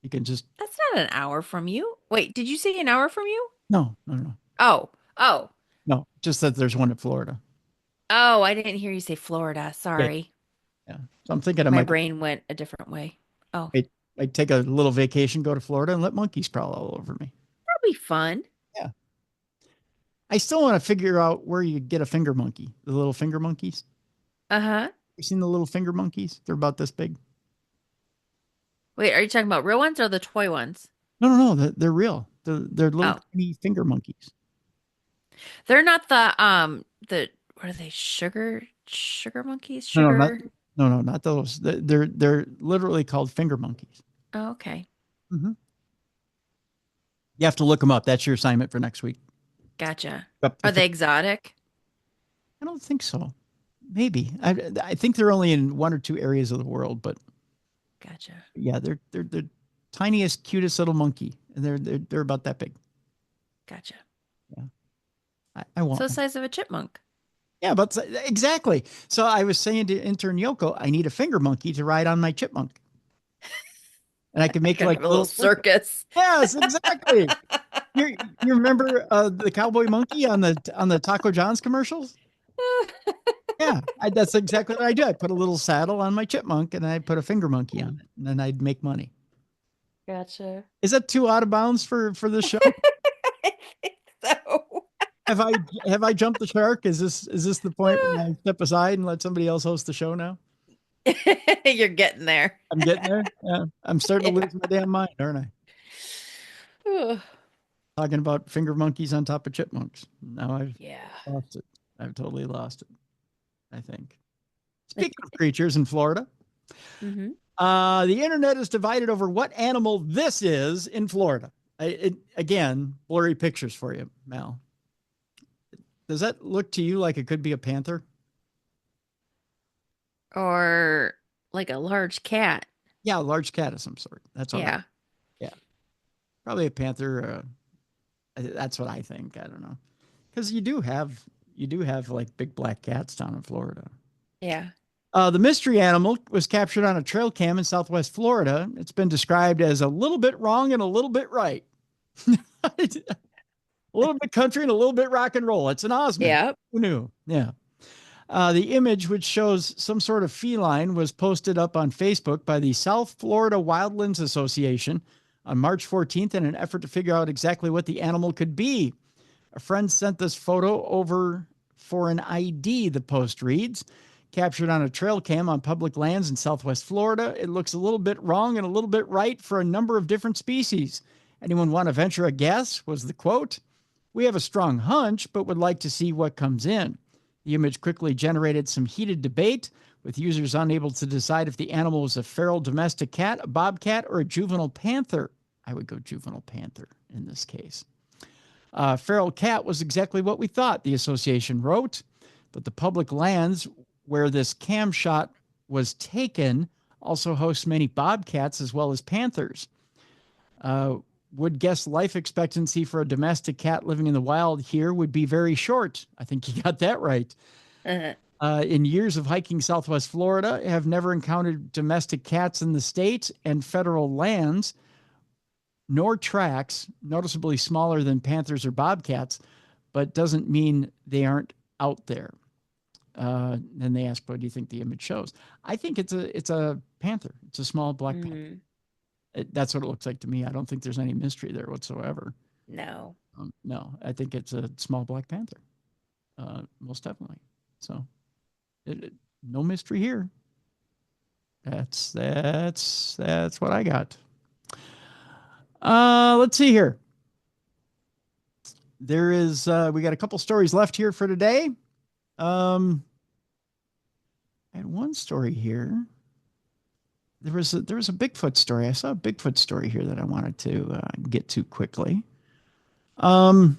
You can just That's not an hour from you. Wait, did you say an hour from you? no. Oh. No, just that there's one in Florida. Oh, I didn't hear you say Florida. Sorry. Yeah. So I'm thinking I My might brain went a different way. Oh, I'd take a little vacation, go to Florida, and let monkeys crawl all over me. that'll be fun. Yeah. I still want to figure out where you get a finger monkey. The little finger monkeys. Uh-huh. You seen the little finger monkeys? They're about this big. Wait, are you talking about real ones or the toy ones? No. They're real. They're little Oh. tiny finger monkeys. They're not the what are they? Sugar monkeys? No, Sugar. not those. They're literally called finger monkeys. Oh, okay. Mm-hmm. You have to look them up. That's your assignment for next week. Gotcha. Up the Are they exotic? I don't think so. Maybe. I think they're only in one or two areas of the world, but Gotcha. yeah, they're the tiniest, cutest little monkey, and they're about that big. Gotcha. Yeah, I want. So the one. size of a chipmunk. Yeah, but exactly. So I was saying to intern Yoko, I need a finger monkey to ride on my chipmunk, and I could make Kind like of a little circus. Yes, exactly. You remember the cowboy monkey on the Taco John's commercials? Yeah, that's exactly what I do. I put a little saddle on my chipmunk and I put a finger monkey on it, and then I'd make money. Gotcha. Is that too out of bounds for this show? I think so. Have I jumped the shark? Is this the point when I step aside and let somebody else host the show now? You're getting there. I'm getting there. Yeah, I'm starting to Yeah. lose my damn mind, aren't I? Ugh. Talking about finger monkeys on top of chipmunks. Now I've Yeah. lost it. I've totally lost it, I think. Speaking of creatures in Florida, Mm-hmm. the internet is divided over what animal this is in Florida. Again, blurry pictures for you, Mal. Does that look to you like it could be a panther? Or like a large cat. Yeah, a large cat of some sort. That's what I. Yeah. Yeah, probably a panther. That's what I think. I don't know, because you do have like big black cats down in Florida. Yeah. The mystery animal was captured on a trail cam in Southwest Florida. It's been described as a little bit wrong and a little bit right. A little bit country and a little bit rock and roll. It's an Osmond. Yep. Who knew? Yeah. The image, which shows some sort of feline, was posted up on Facebook by the South Florida Wildlands Association on March 14th in an effort to figure out exactly what the animal could be. A friend sent this photo over for an ID, the post reads. Captured on a trail cam on public lands in Southwest Florida, it looks a little bit wrong and a little bit right for a number of different species. Anyone want to venture a guess? Was the quote. We have a strong hunch, but would like to see what comes in. The image quickly generated some heated debate, with users unable to decide if the animal was a feral domestic cat, a bobcat, or a juvenile panther. I would go juvenile panther in this case. Feral cat was exactly what we thought, the association wrote, but the public lands where this cam shot was taken also hosts many bobcats as well as panthers. Would guess life expectancy for a domestic cat living in the wild here would be very short. I think you got that right. Uh-huh. In years of hiking Southwest Florida, I have never encountered domestic cats in the state and federal lands, nor tracks, noticeably smaller than panthers or bobcats, but doesn't mean they aren't out there. Then they ask, what do you think the image shows? I think it's a panther. It's a small black panther. That's what it looks like to me. I don't think there's any mystery there whatsoever. No. No, I think it's a small black panther. Most definitely. So no mystery here. That's what I got. Let's see here. There is we got a couple stories left here for today. I had one story here. There was a Bigfoot story. I saw a Bigfoot story here that I wanted to get to quickly. Speaking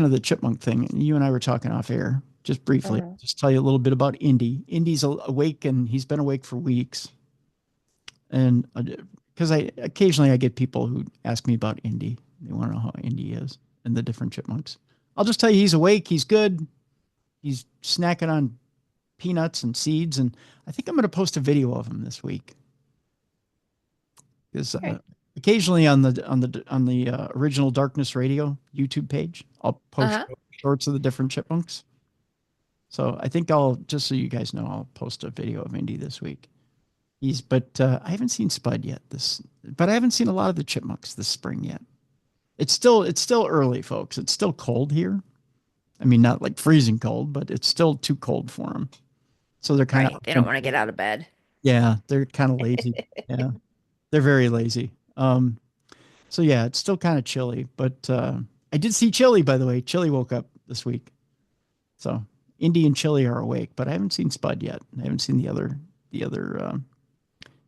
of the chipmunk thing, you and I were talking off air just briefly. Uh-huh. Just tell you a little bit about Indy. Indy's awake, and he's been awake for weeks. And because occasionally I get people who ask me about Indy. They want to know how Indy is and the different chipmunks. I'll just tell you he's awake. He's good. He's snacking on peanuts and seeds, and I think I'm going to post a video of him this week. Because occasionally on the original Darkness Radio YouTube page, I'll post shorts of the different chipmunks. So I think just so you guys know, I'll post a video of Indy this week. I haven't seen Spud yet. But I haven't seen a lot of the chipmunks this spring yet. It's still early, folks. It's still cold here. I mean, not like freezing cold, but it's still too cold for them. So they're kind of They don't want to get out of bed. Yeah, they're kind of lazy. Yeah, they're very lazy. So yeah, it's still kind of chilly. But I did see Chili, by the way. Chili woke up this week. So Indy and Chili are awake, but I haven't seen Spud yet. I haven't seen the other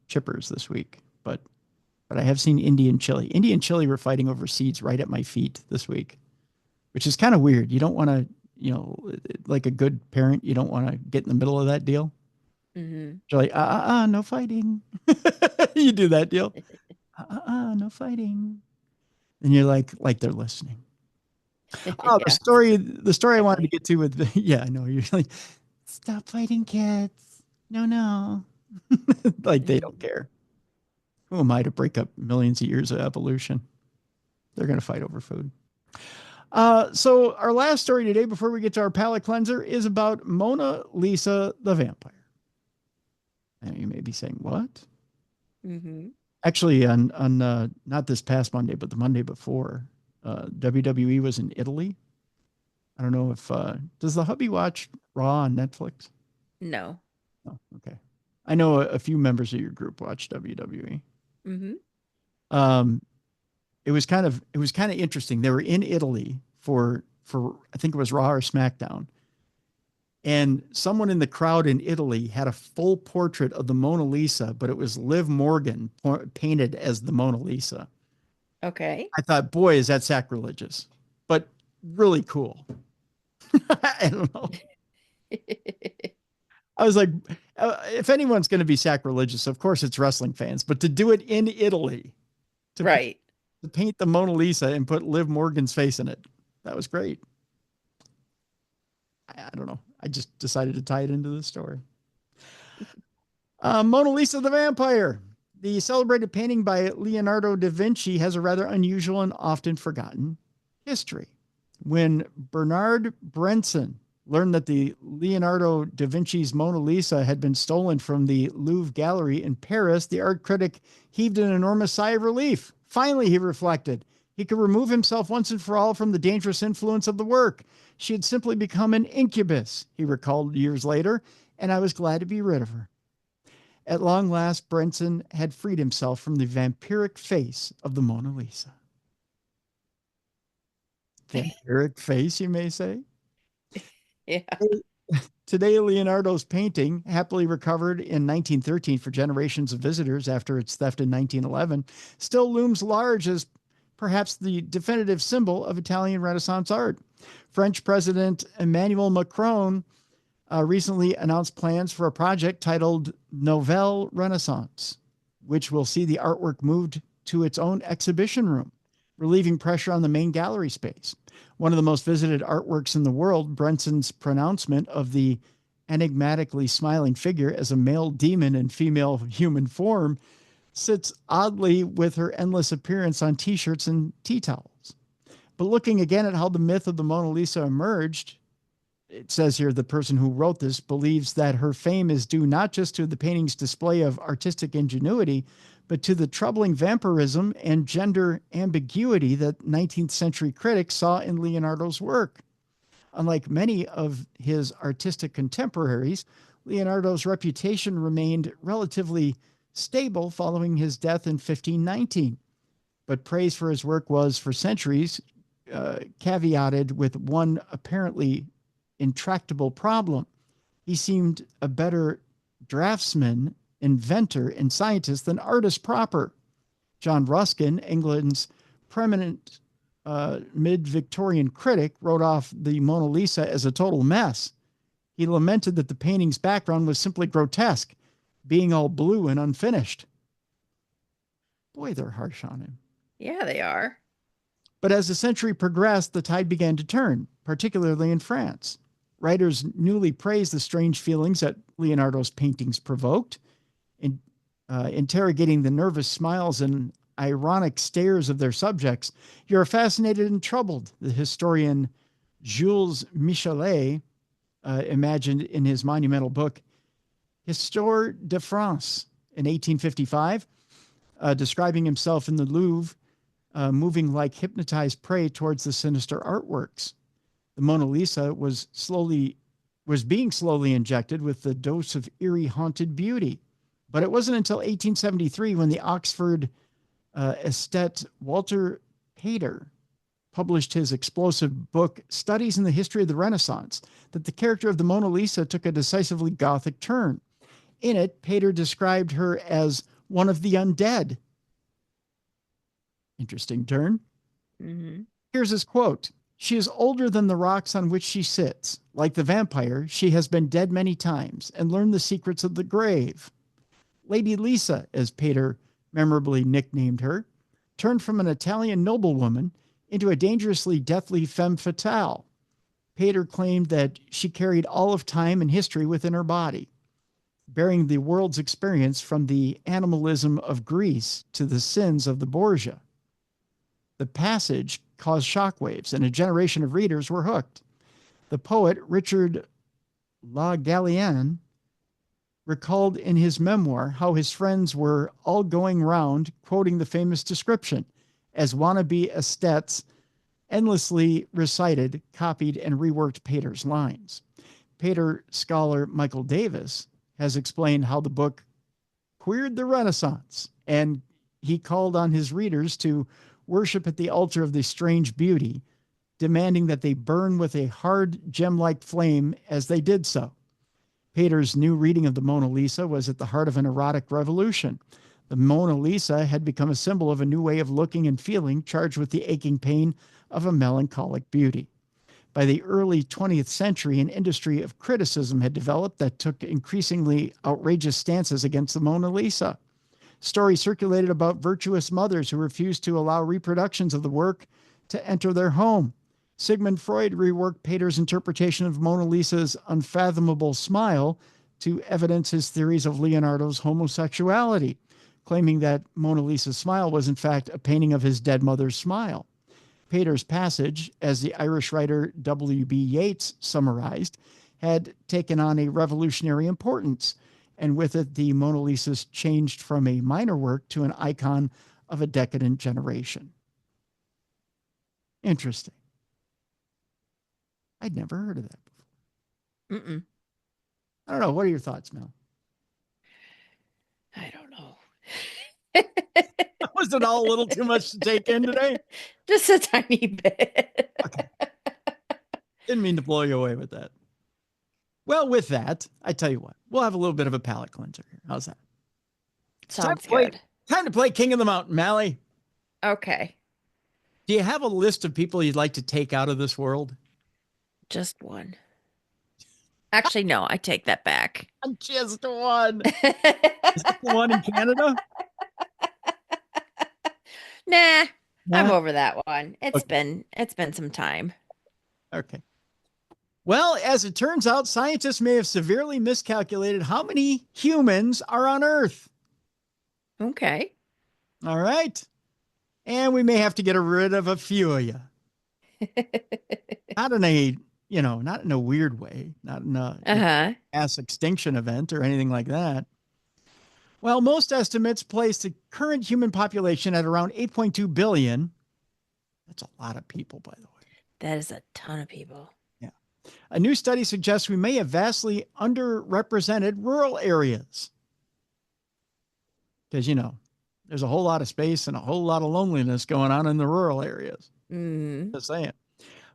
chippers this week, but I have seen Indy and Chili. Indy and Chili were fighting over seeds right at my feet this week, which is kind of weird. You don't want to, like a good parent, you don't want to get in the middle of that deal. Mm-hmm. You're like, no fighting. You do that deal. No fighting. And you're like they're listening. Oh, Yeah. the story I wanted to get to with, I know, you're like, stop fighting, kids. No. Like they don't care. Who am I to break up millions of years of evolution? They're going to fight over food. So our last story today, before we get to our palate cleanser, is about Mona Lisa the vampire. And you may be saying, what? Mm-hmm. Actually, on not this past Monday, but the Monday before, WWE was in Italy. I don't know if does the hubby watch Raw on Netflix? No. Oh, okay. I know a few members of your group watch WWE. Mm-hmm. Um, it was kind of interesting. They were in Italy for I think it was Raw or SmackDown, and someone in the crowd in Italy had a full portrait of the Mona Lisa, but it was Liv Morgan painted as the Mona Lisa. Okay. I thought, boy, is that sacrilegious, but really cool. I don't know. I was like, if anyone's going to be sacrilegious, of course it's wrestling fans, but to do it in Italy, to, Right. to paint the Mona Lisa and put Liv Morgan's face in it, that was great. I don't know. I just decided to tie it into the story. Mona Lisa the Vampire. The celebrated painting by Leonardo da Vinci has a rather unusual and often forgotten history. When Bernard Brenson learned that the Leonardo da Vinci's Mona Lisa had been stolen from the Louvre Gallery in Paris, the art critic heaved an enormous sigh of relief. Finally, he reflected, he could remove himself once and for all from the dangerous influence of the work. She had simply become an incubus, he recalled years later, and I was glad to be rid of her. At long last, Brenson had freed himself from the vampiric face of the Mona Lisa. Vampiric face, you may say? Yeah. Today, Leonardo's painting, happily recovered in 1913 for generations of visitors after its theft in 1911, still looms large as perhaps the definitive symbol of Italian Renaissance art. French President Emmanuel Macron recently announced plans for a project titled Nouvelle Renaissance, which will see the artwork moved to its own exhibition room, relieving pressure on the main gallery space. One of the most visited artworks in the world, Brenson's pronouncement of the enigmatically smiling figure as a male demon in female human form, sits oddly with her endless appearance on t-shirts and tea towels. But looking again at how the myth of the Mona Lisa emerged, it says here the person who wrote this believes that her fame is due not just to the painting's display of artistic ingenuity, but to the troubling vampirism and gender ambiguity that 19th century critics saw in Leonardo's work. Unlike many of his artistic contemporaries, Leonardo's reputation remained relatively stable following his death in 1519. But praise for his work was, for centuries, caveated with one apparently intractable problem. He seemed a better draftsman, inventor, and scientist than artist proper. John Ruskin, England's preeminent mid-Victorian critic, wrote off the Mona Lisa as a total mess. He lamented that the painting's background was simply grotesque, being all blue and unfinished. Boy, they're harsh on him. Yeah, they are. But as the century progressed, the tide began to turn, particularly in France. Writers newly praised the strange feelings that Leonardo's paintings provoked, interrogating the nervous smiles and ironic stares of their subjects. You're fascinated and troubled, the historian Jules Michelet imagined in his monumental book, Histoire de France, in 1855, describing himself in the Louvre, moving like hypnotized prey towards the sinister artworks. The Mona Lisa was being slowly injected with the dose of eerie haunted beauty. But it wasn't until 1873 when the Oxford aesthete Walter Pater published his explosive book, Studies in the History of the Renaissance, that the character of the Mona Lisa took a decisively Gothic turn. In it, Pater described her as one of the undead. Interesting turn. Mm-hmm. Here's his quote. She is older than the rocks on which she sits. Like the vampire, she has been dead many times and learned the secrets of the grave. Lady Lisa, as Pater memorably nicknamed her, turned from an Italian noblewoman into a dangerously deathly femme fatale. Pater claimed that she carried all of time and history within her body, bearing the world's experience from the animalism of Greece to the sins of the Borgia. The passage caused shockwaves, and a generation of readers were hooked. The poet Richard Le Gallienne recalled in his memoir how his friends were all going round quoting the famous description as wannabe aesthetes endlessly recited, copied, and reworked Pater's lines. Pater scholar Michael Davis has explained how the book queered the Renaissance, and he called on his readers to worship at the altar of the strange beauty, demanding that they burn with a hard gem-like flame as they did so. Pater's new reading of the Mona Lisa was at the heart of an erotic revolution. The Mona Lisa had become a symbol of a new way of looking and feeling, charged with the aching pain of a melancholic beauty. By the early 20th century, an industry of criticism had developed that took increasingly outrageous stances against the Mona Lisa. Stories circulated about virtuous mothers who refused to allow reproductions of the work to enter their home. Sigmund Freud reworked Pater's interpretation of Mona Lisa's unfathomable smile to evidence his theories of Leonardo's homosexuality, claiming that Mona Lisa's smile was in fact a painting of his dead mother's smile. Pater's passage, as the Irish writer W.B. Yeats summarized, had taken on a revolutionary importance, and with it the Mona Lisa's changed from a minor work to an icon of a decadent generation. Interesting. I'd never heard of that before. Mm-mm. I don't know. What are your thoughts, Mel? I don't know. Was it all a little too much to take in today? Just a tiny bit. Okay. Didn't mean to blow you away with that. Well, with that, I tell you what, we'll have a little bit of a palate cleanser here. How's that? Sounds good. Time to play King of the Mountain, Mallie. Okay. Do you have a list of people you'd like to take out of this world? Just one. Actually, no, I take that back. Just one. Is that the one in Canada? Nah, Nah? I'm over that one. It's Okay. been some time. Okay. Well, as it turns out, scientists may have severely miscalculated how many humans are on Earth. Okay. All right. And we may have to get rid of a few of you. Not in a, not in a weird way, not in a mass extinction event or anything like that. Well, most estimates place the current human population at around 8.2 billion. That's a lot of people, by the way. That is a ton of people. Yeah. A new study suggests we may have vastly underrepresented rural areas. Because, there's a whole lot of space and a whole lot of loneliness going on in the rural areas. Mm-hmm. Just saying.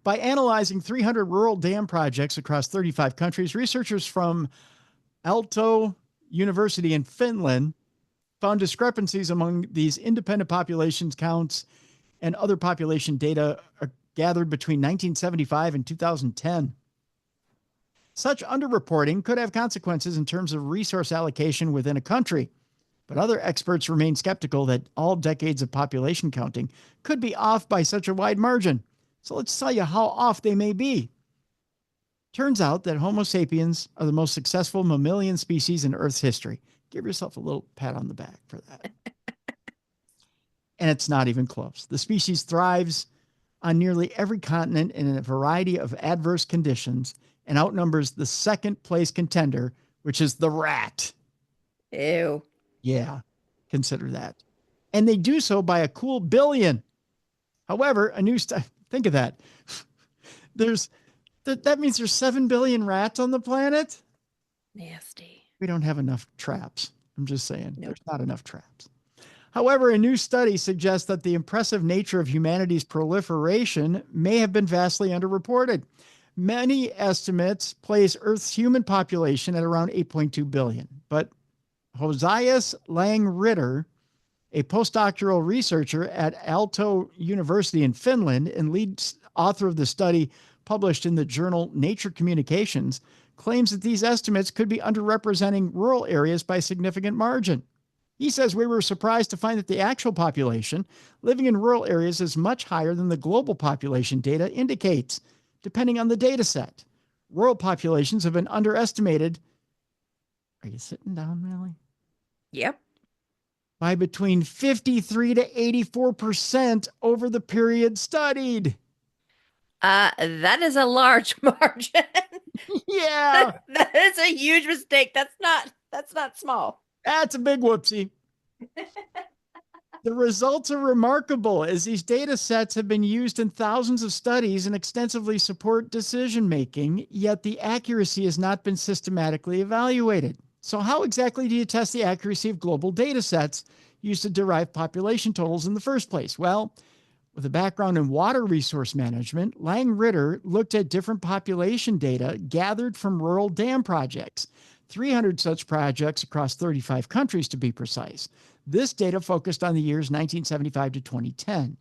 By analyzing 300 rural dam projects across 35 countries, researchers from Aalto University in Finland found discrepancies among these independent populations counts and other population data gathered between 1975 and 2010. Such underreporting could have consequences in terms of resource allocation within a country, but other experts remain skeptical that all decades of population counting could be off by such a wide margin. So let's tell you how off they may be. Turns out that Homo sapiens are the most successful mammalian species in Earth's history. Give yourself a little pat on the back for that. And it's not even close. The species thrives on nearly every continent in a variety of adverse conditions and outnumbers the second place contender, which is the rat. Ew. Yeah, consider that. And they do so by a cool billion. However, a new study, think of that. That means there's 7 billion rats on the planet. Nasty. We don't have enough traps. I'm just saying, Nope. There's not enough traps. However, a new study suggests that the impressive nature of humanity's proliferation may have been vastly underreported. Many estimates place Earth's human population at around 8.2 billion. But Josias Lang Ritter, a postdoctoral researcher at Aalto University in Finland and lead author of the study published in the journal Nature Communications, claims that these estimates could be underrepresenting rural areas by a significant margin. He says we were surprised to find that the actual population living in rural areas is much higher than the global population data indicates, depending on the data set. Rural populations have been underestimated. Are you sitting down, Mallie? Yep. by between 53 to 84% over the period studied. That is a large margin. Yeah, That is a huge mistake. That's not small. that's a big whoopsie. The results are remarkable as these data sets have been used in thousands of studies and extensively support decision making, yet the accuracy has not been systematically evaluated. So, how exactly do you test the accuracy of global data sets used to derive population totals in the first place? Well, with a background in water resource management, Lang Ritter looked at different population data gathered from rural dam projects, 300 such projects across 35 countries to be precise. This data focused on the years 1975 to 2010,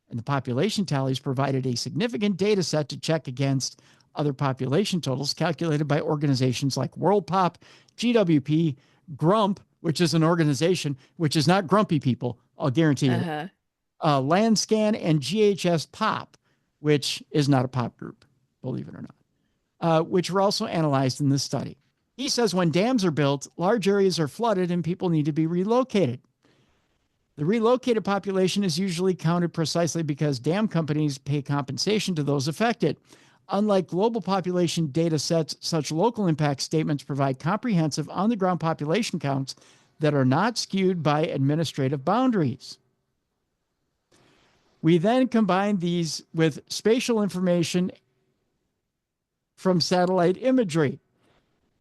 and the population tallies provided a significant data set to check against other population totals calculated by organizations like WorldPop, GWP, Grump, which is an organization which is not grumpy people, I'll guarantee you. Landscan, and GHS Pop, which is not a pop group, believe it or not, which were also analyzed in this study. He says when dams are built, large areas are flooded and people need to be relocated. The relocated population is usually counted precisely because dam companies pay compensation to those affected. Unlike global population data sets, such local impact statements provide comprehensive on-the-ground population counts that are not skewed by administrative boundaries. We then combine these with spatial information from satellite imagery.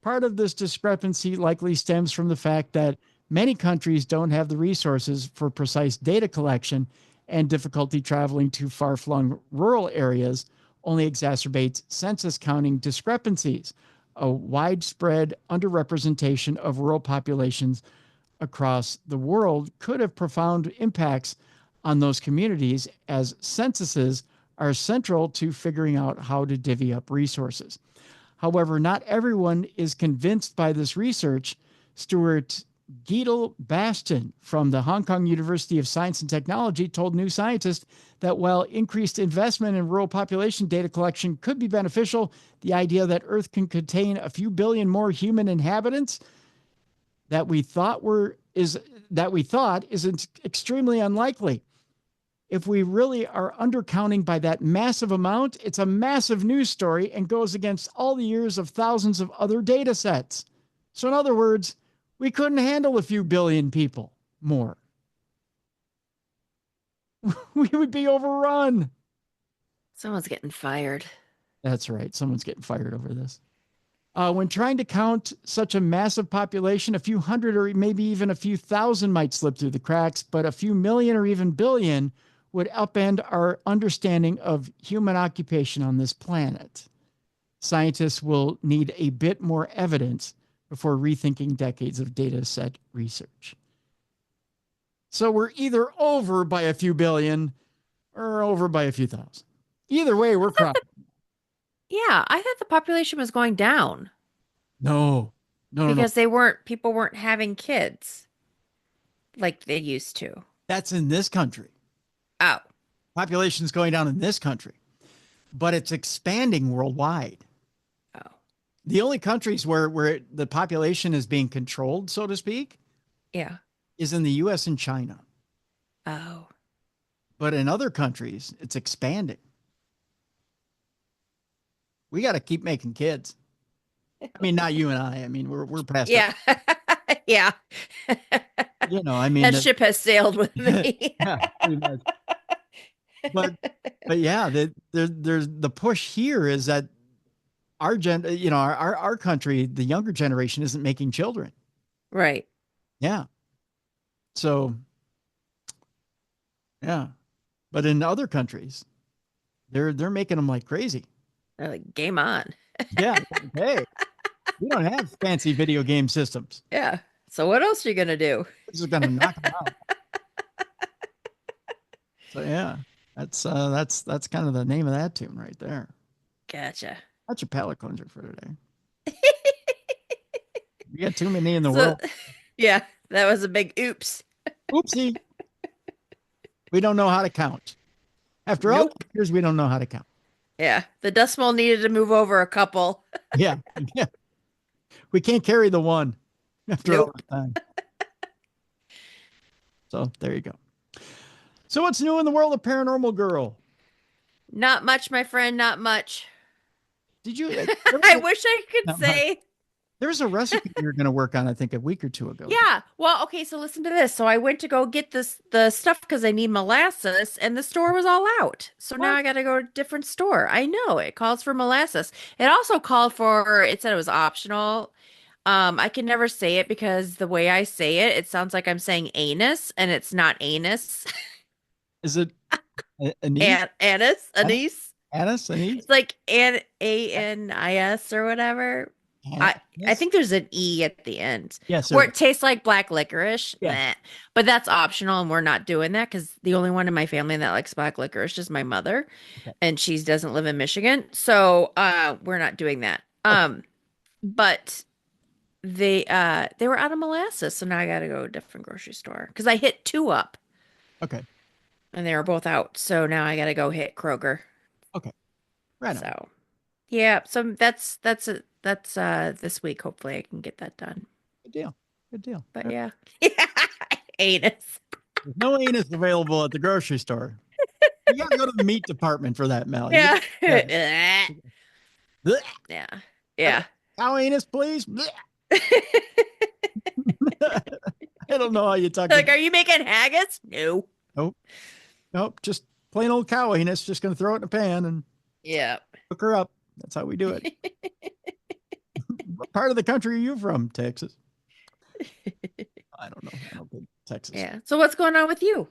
Part of this discrepancy likely stems from the fact that many countries don't have the resources for precise data collection, and difficulty traveling to far-flung rural areas only exacerbates census counting discrepancies. A widespread underrepresentation of rural populations across the world could have profound impacts on those communities, as censuses are central to figuring out how to divvy up resources. However, not everyone is convinced by this research. Stuart Geetle Baston from the Hong Kong University of Science and Technology told New Scientist that while increased investment in rural population data collection could be beneficial, the idea that Earth can contain a few billion more human inhabitants that we thought is extremely unlikely. If we really are undercounting by that massive amount, it's a massive news story and goes against all the years of thousands of other data sets. So in other words, we couldn't handle a few billion people more. We would be overrun. Someone's getting fired. That's right. Someone's getting fired over this. When trying to count such a massive population, a few hundred or maybe even a few thousand might slip through the cracks, but a few million or even billion would upend our understanding of human occupation on this planet. Scientists will need a bit more evidence before rethinking decades of data set research. So we're either over by a few billion or over by a few thousand. Either way, we're crying. Yeah, I thought the population was going down. No. Because people weren't having kids like they used to. That's in this country. Oh. Population's going down in this country, but it's expanding worldwide. Oh. The only countries where the population is being controlled, so to speak, is in the US and China. Oh. But in other countries, it's expanding. We got to keep making kids. I mean, not you and I. I mean, we're past that. Yeah. You know, I mean, that ship has sailed with me. Yeah, pretty much. But yeah, there's the push here is that our country, the younger generation isn't making children. Right. Yeah. So, yeah. But in other countries, they're making them like crazy. They're like, game on. Yeah. Hey, we don't have fancy video game systems. Yeah. So what else are you going to do? We're just going to knock them out. So yeah, that's kind of the name of that tune right there. Gotcha. That's your palate cleanser for today. We got too many in the world. Yeah, that was a big oops. Oopsie. We don't know how to count. After all years, we don't know how to count. Yeah, the decimal needed to move over a couple. Yeah. We can't carry the one after all the time. So there you go. So what's new in the world of Paranormal Girl? Not much, my friend, not much. Did you? I wish I could Not much. say. There was a recipe you were going to work on, I think, a week or two ago. Yeah. Well, okay, so listen to this. So I went to go get the stuff because I need molasses and the store was all out. So now What? I gotta go to a different store. I know it calls for molasses. It also called for it said it was optional. I can never say it because the way I say it, it sounds like I'm saying anus and it's not anus. Is it anise? Anise. Anise? Anise? It's like Anis or whatever. I Anise? think there's an E at the end Yes, where sir. it tastes like black licorice. Yeah. Meh. But that's optional and we're not doing that because the only one in my family that likes black licorice is my mother Okay. and she doesn't live in Michigan. So we're not doing that. Okay. But they were out of molasses, so now I gotta go to a different grocery store because I hit two up Okay. and they were both out. So now I gotta go hit Kroger. Okay. Right on. So yeah, so that's this week. Hopefully I can get that done. Good deal. Good deal. But yeah. Anus. There's no anus available at the grocery store. You got to go to the meat department for that, Mallie. Yeah. Blech. Yeah. Yeah. Cow anus, please. Blech. I don't know how you talk. Like, are you making haggis? No. Nope. Nope. Just plain old cow anus. Just going to throw it in a pan and Yeah. cook her up. That's how we do it. What part of the country are you from? Texas? I don't know. I don't think Texas. Yeah. So what's going on with you?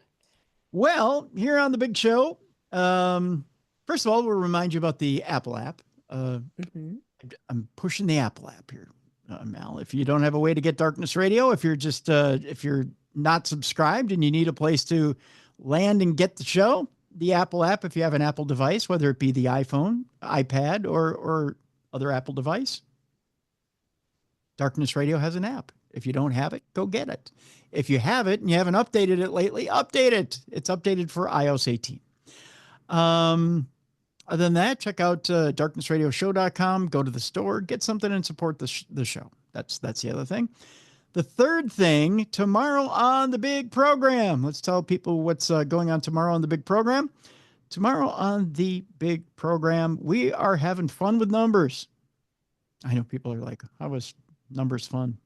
Well, here on the big show, first of all, we'll remind you about the Apple app. I'm pushing the Apple app here, Mal. If you don't have a way to get Darkness Radio, if you're not subscribed and you need a place to land and get the show, the Apple app, if you have an Apple device, whether it be the iPhone, iPad, or other Apple device, Darkness Radio has an app. If you don't have it, go get it. If you have it and you haven't updated it lately, update it. It's updated for iOS 18. Other than that, check out darknessradioshow.com. Go to the store, get something and support the show. That's the other thing. The third thing, tomorrow on the big program. Let's tell people what's going on tomorrow on the big program. Tomorrow on the big program, we are having fun with numbers. I know people are like, how was numbers fun?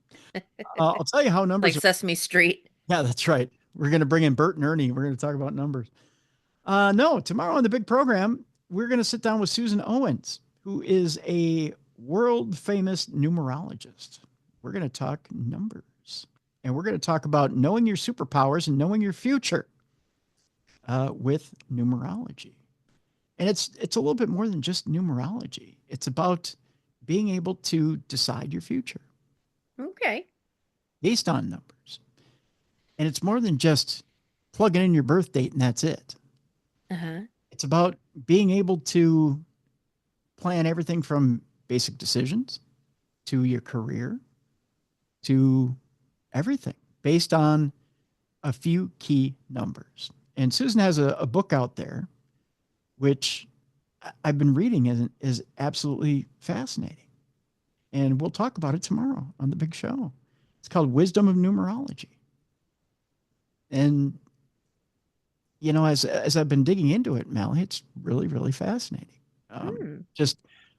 I'll tell you how numbers like Sesame Street. Yeah, that's right. We're going to bring in Bert and Ernie. We're going to talk about numbers. No, tomorrow on the big program, we're going to sit down with Susan Owens, who is a world famous numerologist. We're going to talk numbers, and we're going to talk about knowing your superpowers and knowing your future with numerology. And it's a little bit more than just numerology. It's about being able to decide your future. Okay. Based on numbers. And it's more than just plugging in your birth date and that's it. It's about being able to plan everything from basic decisions to your career to everything based on a few key numbers. And Susan has a book out there, which I've been reading and is absolutely fascinating. And we'll talk about it tomorrow on the big show. It's called Wisdom of Numerology. And, you know, as I've been digging into it, Mallie, it's really, really fascinating. Just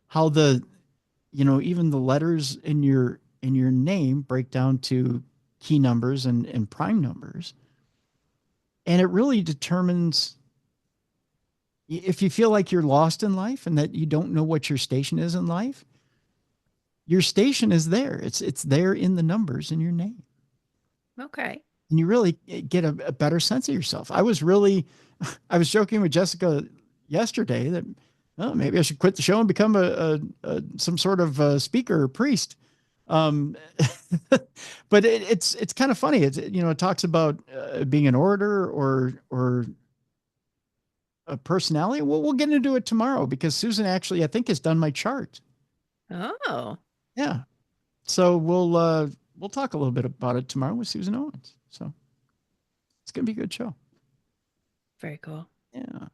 how even the letters in your name break down to key numbers and prime numbers. And it really determines if you feel like you're lost in life and that you don't know what your station is in life. Your station is there. It's there in the numbers in your name. Okay. And you really get a better sense of yourself. I was joking with Jessica yesterday that maybe I should quit the show and become some sort of speaker or priest. But it's kind of funny. It talks about being an orator or a personality. We'll get into it tomorrow because Susan actually, I think, has done my chart. Oh. Yeah. So we'll talk a little bit about it tomorrow with Susan Owens. So it's going to be a good show. Very cool. Yeah.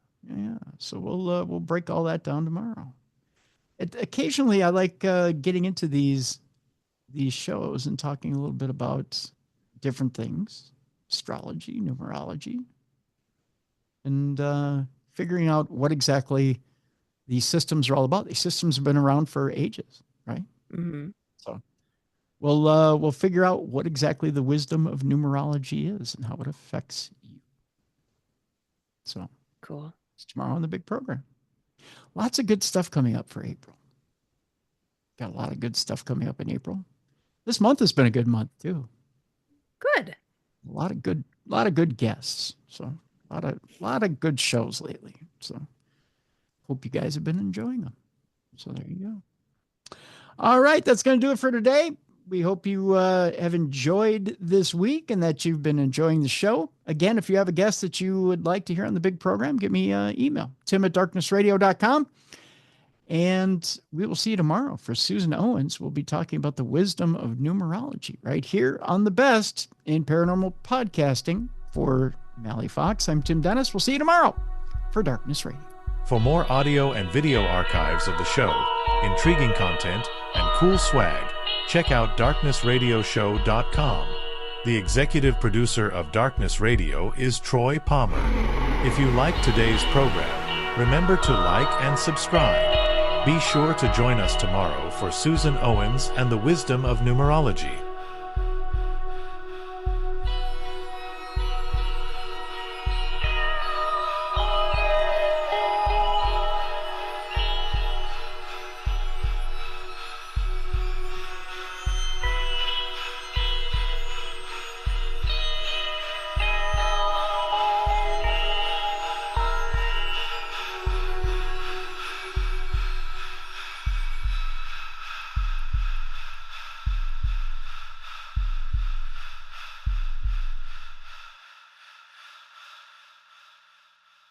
So we'll break all that down tomorrow. Occasionally I like getting into these shows and talking a little bit about different things. astrology, numerology, and figuring out what exactly these systems are all about. These systems have been around for ages, right? Mm-hmm. So we'll figure out what exactly the wisdom of numerology is and how it affects you. So Cool. it's tomorrow on the big program. Lots of good stuff coming up for April. Got a lot of good stuff coming up in April. This month has been a good month too. Good. A lot of good guests. So a lot of good shows lately. So hope you guys have been enjoying them. So there you go. All right, that's going to do it for today. We hope you have enjoyed this week and that you've been enjoying the show. Again, if you have a guest that you would like to hear on the big program, give me an email, tim@darknessradio.com. And we will see you tomorrow. For Susan Owens, we'll be talking about the wisdom of numerology right here on the best in paranormal podcasting. For Mallie Fox, I'm Tim Dennis. We'll see you tomorrow for Darkness Radio. For more audio and video archives of the show, intriguing content, and cool swag, check out darknessradioshow.com. The executive producer of Darkness Radio is Troy Palmer. If you like today's program, remember to like and subscribe. Be sure to join us tomorrow for Susan Owens and the Wisdom of Numerology.